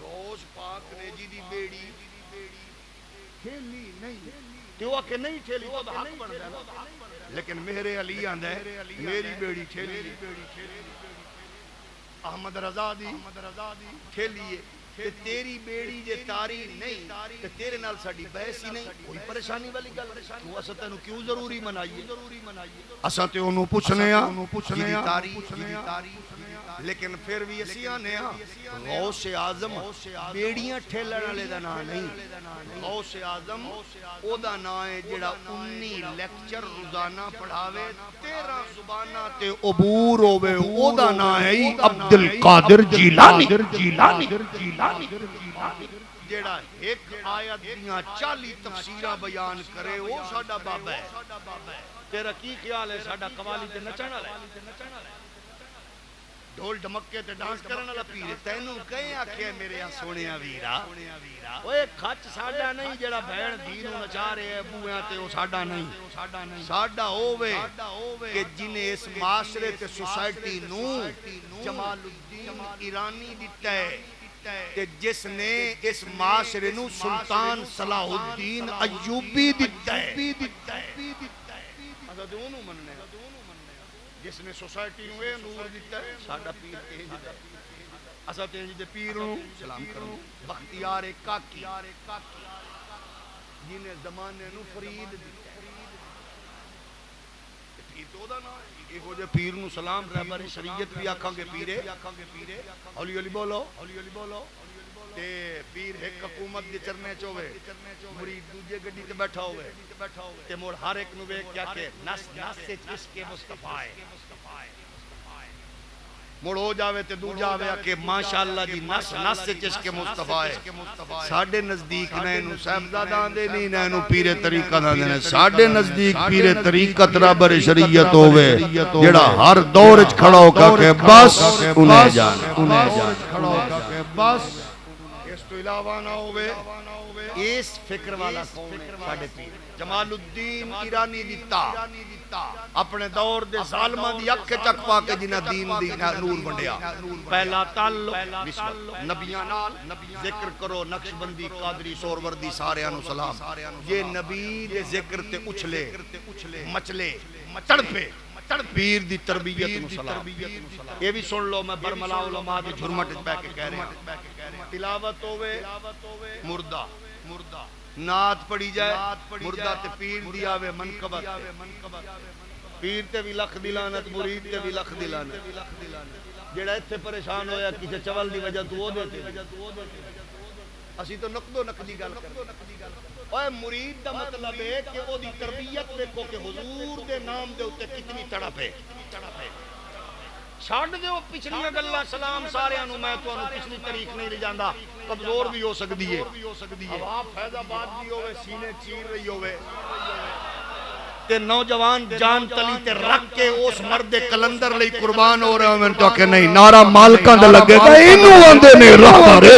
غوث پاک نے جی دی بیڑی کھیلی نہیں تو وہ کہ نہیں کھیلی وہ حق بن گیا. لیکن میرے علی آندہ ہے میری بیڑی کھیلی احمد رضا دی کھیلیے تیری بیڑی جے تاری نہیں تیرے نال ساڑی بحث ہی نہیں کوئی پریشانی والی گل. تو اسا تینوں کیوں ضروری منائیے اسا تے انہوں پوچھنے جی تاری لیکن پھر بھی اسی آنے غوث اعظم بیڑیاں ٹھیلن والے دا نام نہیں. غوث اعظم او دا نام ہے جڑا 19 لیکچر روزانہ پڑھاوے 13 زباناں تے عبور ہوے او دا نام ہے عبد القادر جیلانی. جڑا ایک آیت دیاں 40 تفسیراں بیان کرے او ساڈا بابا ہے. تیرا کی خیال ہے ساڈا قوالی تے نچن والا ہے؟ ڈھول ڈمکے تے ڈانس کرن والا پیر تینوں کہیں آکھیا میرے سونیا ویرا اوے کھچ ساڈا نہیں جڑا بہن دھی نوں نچا رہے ابویاں تے او ساڈا نہیں ساڈا ہووے کہ جنے اس معاشرے تے سوسائٹی نوں جمال الدین ایرانی دتا ہے تے جس نے اس معاشرے نوں سلطان صلاح الدین ایوبی دتا ہے اسا تے اونوں مننے جس نے سوسائٹی نوں اے نور دتا ہے ساڈا پیر تینج دا اسا تینج دے پیر نوں سلام کروں بختیار کاکی جنے زمانے نوں فرید دتا ہے پیر تو دا نا اے ہو جے پیر نوں سلام رہبر شریعت بھی آکھاں گے پیرے ہولی ہولی بولو تے پیر ایک حکومت دے چرنے چوے مرید دوجے گڈی تے بیٹھا ہوئے تے موڑ ہر ایک نو ویکھ کیا کہ نس سے عشق مصطفی موڑ ہو جاوے تے دوجا آوے کہ ماشاءاللہ جی نس سے عشق مصطفی ہے ساڈے نزدیک نہ نو صاحبزادہ دے نہیں نہ نو پیر طریقہ دے نے ساڈے نزدیک پیر طریقت رابر شریعت ہوے جڑا ہر دور وچ کھڑا ہو کے بس انہیں جان کھڑا ہو کے بس اس تو علاوہ نہ ہوئے اس فکر والا کون ہے ساڈے پیر جمال الدین ایرانی دیتا اپنے دور دے ظالماں دی اکھ چک پا کے جنہ دین دی نور ونڈیا پہلا تعلق نبیاں نال ذکر کرو نقشبندی قادری سوروردی ساریاں نو سلام یہ نبی دے ذکر تے اچھلے مچلے تڑپے پیر دی تربیت نو سلام یہ بھی سن لو میں برملا علماء دی جھرمٹ پہ کے کہہ رہے ہیں تلاوت ہوئے مردہ نعت پڑھی جائے مردہ تے پیر دیا وے منقبت پیر تے بھی لکھ دلانت مرید تے بھی لکھ دلانت جیڑا ایتھے پریشان ہویا کسی چول دی وجہ تو ہو دیتے اسی تو نقد و نقدی گل کریں اوہ مرید دا مطلب ہے کہ وہ دی تربیت دیکھو کہ حضور دے نام دے ہوتے کتنی تڑپ ہے چھاڑ دے وہ پچھلی گلہ سلام سارے انو میں تو انو پچھلی طریق نہیں لے جاندہ کمزور بھی ہو سکتی ہے اب آپ فیض آباد بھی ہوئے سینے چیر رہی ہوئے تے نوجوان جان تلی تے رکھ کے اس مرد کلندر لئی قربان ہو رہے ہیں میں تو کہ نہیں نعرہ مالکاں دے لگے گا انو آندے نے راہ رے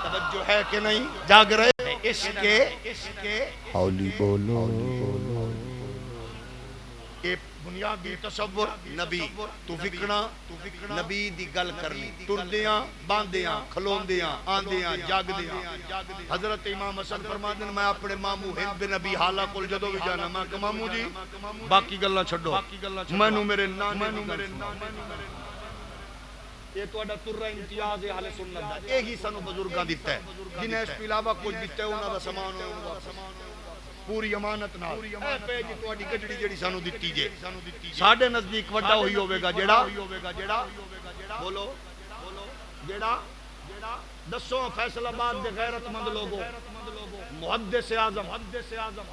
توجہ ہے کہ نہیں جاگ رہے اس کے ہولی بولو بنیادی تصور نبی تو فکرنا نبی دی گل کرنی ٹردیاں باندیاں کھلوندیاں آندیاں جاگدیاں حضرت امام حسن فرماتے ہیں میں اپنے مامو ہند بن نبی حالہ کل جدو بھی جانا میں کہ مامو جی باقی گلہ چھڑو مینو میرے نانے یہ تو اڈا ترہ امتیاز ہے اہل سنت دا ایک ہی سنو بزرگاں دیتا ہے جنہیں اس پہ علاوہ کچھ دیتا ہے انہاں دا سامان پوری امانت نال اے پہ جی تو اڈی گجڑی جڑی سانو دیتی جے ساڈے نزدیک وڈا ہوئی ہوئے گا جڑا بولو جڑا دسوں فیصل آباد دے غیرت مند لوگوں محدث اعظم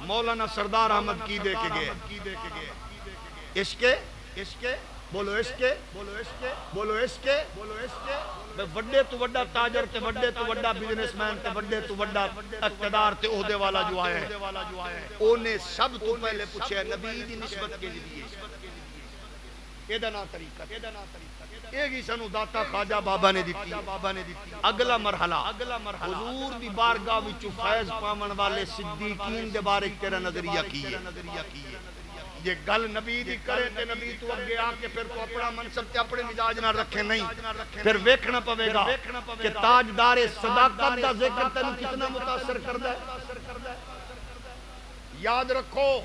مولانا سردار احمد کی دے کے گئے عشق بولو عشق وڈے تو وڈا تاجر تے وڈے تو وڈا بزنس مین تے وڈے تو وڈا اقتدار تے عہدے والا جو آیا ہے اونے سب تو پہلے پوچھے نبی دی نسبت کے لیے ایدہ نا طریقت ایک ہی سنو داتا خواجہ بابا نے دیتی اگلا مرحلہ حضور دی بارگاہ وچوں فیض پامن والے صدیقین دے بارے تیرا نظریہ کی ہے یہ گل نبی دی کرے تے نبی تو اگے آ کے پھر تو اپنا منصب تے اپنے مزاج نہ رکھے نہیں پھر ویکھنا پوے گا کہ تاجدار صداقت دا ذکر تینوں کتنا متاثر کردا ہے یاد رکھو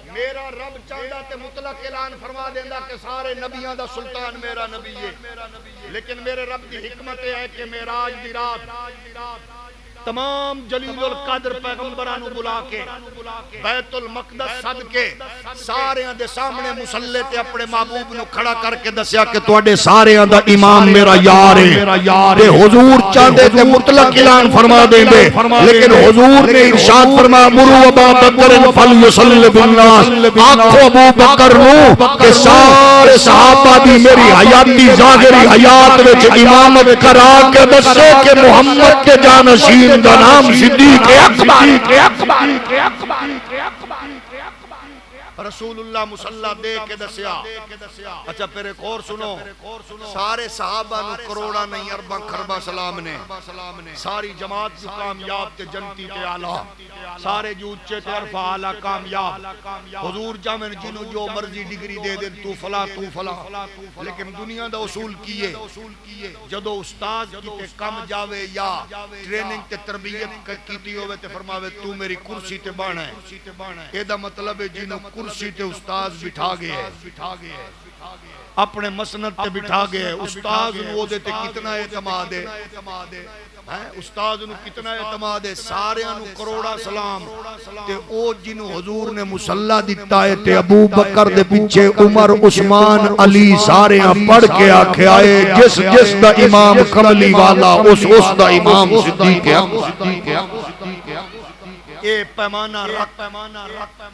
میرا رب چاہتا تے مطلق اعلان فرما دیندا کہ سارے نبیاں دا سلطان میرا نبی ہے لیکن میرے رب دی حکمت ہے کہ معراج دی رات تمام جلیل القدر پیغمبرانو بلا کے بیت المقدس صد کے سارے دے سامنے مسلح تے اپنے محبوب نو کھڑا کر کے دسیا کہ تواڈے سارے دا امام میرا یار ہے تے حضور چاہندے تے مطلق اعلان فرما دیندے لیکن حضور نے ارشاد فرمایا مرو ابا بکر فلیصلی بالناس آکھو ابو بکر نو کہ سارے صحابہ دی میری حیاتی ظاہری حیات وچ امامت کرا کے دسے کہ محمد کے جانشین دا نام صدیق اکبر رسول اللہ مصلی دے کے دسیا. اچھا پھر ایک اور سنو, سارے صحابہ نو کروڑا نہیں ارباں خرباں سلام نے, ساری جماعت جو کامیاب تے جنتی تے آلہ, سارے جو اچھے تے عرفہ آلہ کامیاب. حضور جامن جنو جو مرضی ڈگری دے دے تو فلا تو فلا, لیکن دنیا دا اصول کیے جدو استاد کیتے کم جاوے یا ٹریننگ تے تربیت کیتی ہوئے تے فرماوے تو میری کرسی تے بانا ہے. اے دا مطلب ہے جنو کرسی تے استاد بٹھا گئے, اپنے مسند تے بٹھا گئے. استاد نو دے تے کتنا اعتماد ہے, استاد نو کتنا اعتماد ہے. سارے نو کروڑا سلام تے او جنو حضور نے مصلی دتا ہے تے ابو بکر دے پیچھے عمر عثمان علی سارے پڑھ کے آکھے آئے جس جس دا امام کملی والا اس دا امام صدیق ہے. اے پیمانہ رکھ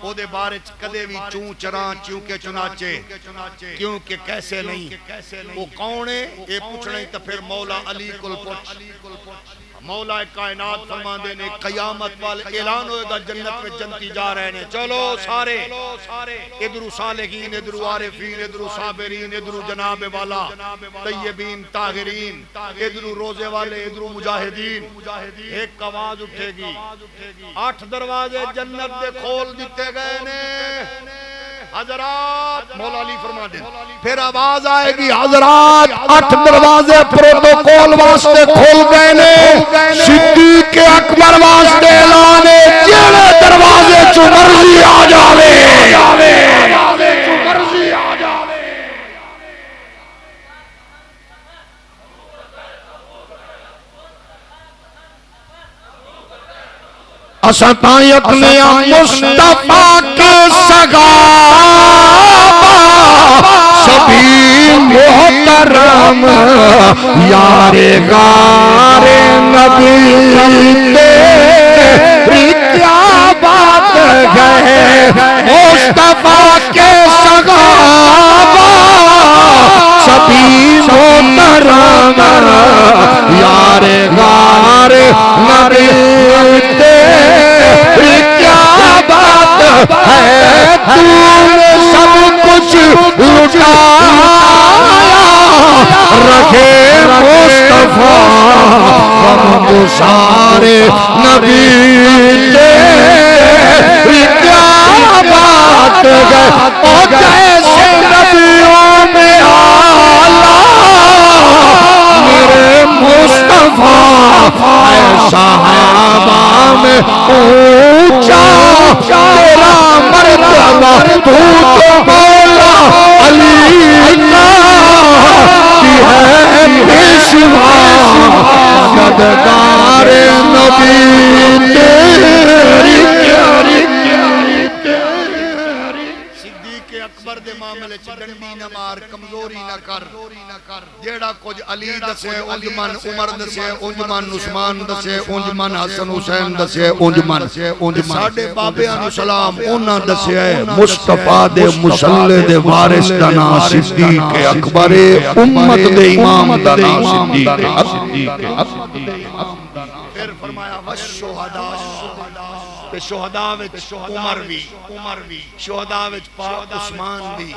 او دے بارے کدے بھی چون چران چونکہ چناچے کیونکہ کیسے نہیں وہ کون ہے اے پوچھنا ہی. تو پھر مولا علی کل پوچھ. مولا کائنات فرماندے نے قیامت والے اعلان ہوئے گا جنت میں جنتی جا رہے ہیں. چلو سارے ادھر صالحین, ادھر عارفین, ادھر صابرین, ادھر جناب والا طیبین طاہرین, ادھر روزے والے, ادھر مجاہدین. ایک آواز اٹھے گی, 8 دروازے جنت دے کھول دیتے گئے نے حضرات. مولا علی فرما دیں پھر آواز آئے گی حضرات 8 دروازے پروٹوکول واسطے کھول گئے نے, صدیق اکبر واسطے اعلان ہے جڑے دروازے چ مرضی آ جاوے. اساں تائیں اپنے مصطفیٰ کے سگا سبھی محترم یار غار نبی تیری کیا بات ہے. مصطفیٰ کے سگا سبھی محترم یار غار نبی تیری کیا بات ہے. تو نے سب کچھ لٹایا رکھے مصطفیٰ ہم گسارے نبی تیری کیا بات ہے. او جیسے نبیوں میں آلہ میرے مصطفیٰ اے صحابہ میں اونچا تیرا مرتبہ تو مولا علی کی ہے پیشوا یادگار نبی تیری. صدیق اکبر دے معاملے چ ڈنڈی نہ مار, کمزوری نہ کر. جیڑا کچھ علی دسے انجمن عمر دسے انجمن عثمان دسے انجمن حسن حسین دسے انجمن ساڈے بابیاں نو سلام انہاں دسیا ہے مصطفیٰ دے مصلی دے وارث دا نام صدیق اکبر, امت دے امام دا نام صدیق. پھر فرمایا والشہداء تے شہداء وچ عمر بھی, شہداء وچ پاک عثمان بھی,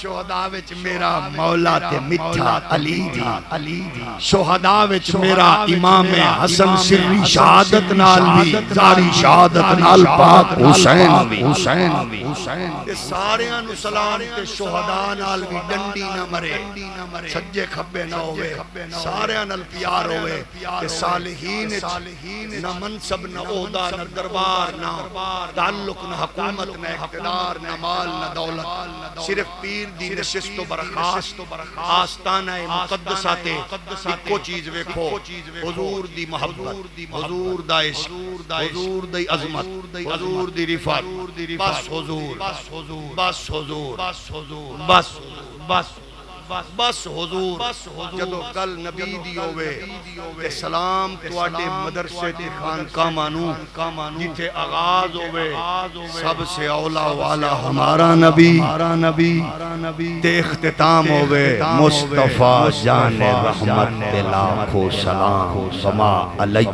شہداء وچ میرا مولا تے میٹھا علی بھی, شہداء وچ میرا امام حسن سری شہادت نال بھی, زاری شہادت نال پاک حسین بھی. تے ساریاں نو سلام تے شہداء نال بھی ڈنڈی نہ مرے, سجے کھبے نہ ہوئے, ساریاں نال پیار ہوئے. تے صالحین نہ منصب نہ عہدہ نہ دربار نہ تعلق نہ حکومت نہ اقتدار نہ مال نہ دولت, صرف پیر دی نشست و برخاست آستانہ مقدسہ تے ایکو چیز ویکھو حضور دی محبت, حضور دا عشق, حضور دی عظمت, حضور دی رفعت. بس حضور, بس حضور, بس حضور. جدو گل نبی دی ہوئے تے سلام تواڈے مدرسے تے خانقاہ مانو جتھے آغاز ہوئے سب سے اولا والا ہمارا نبی تے اختتام ہوئے مصطفیٰ جان رحمت پہ لاکھوں سلام. سما علیہ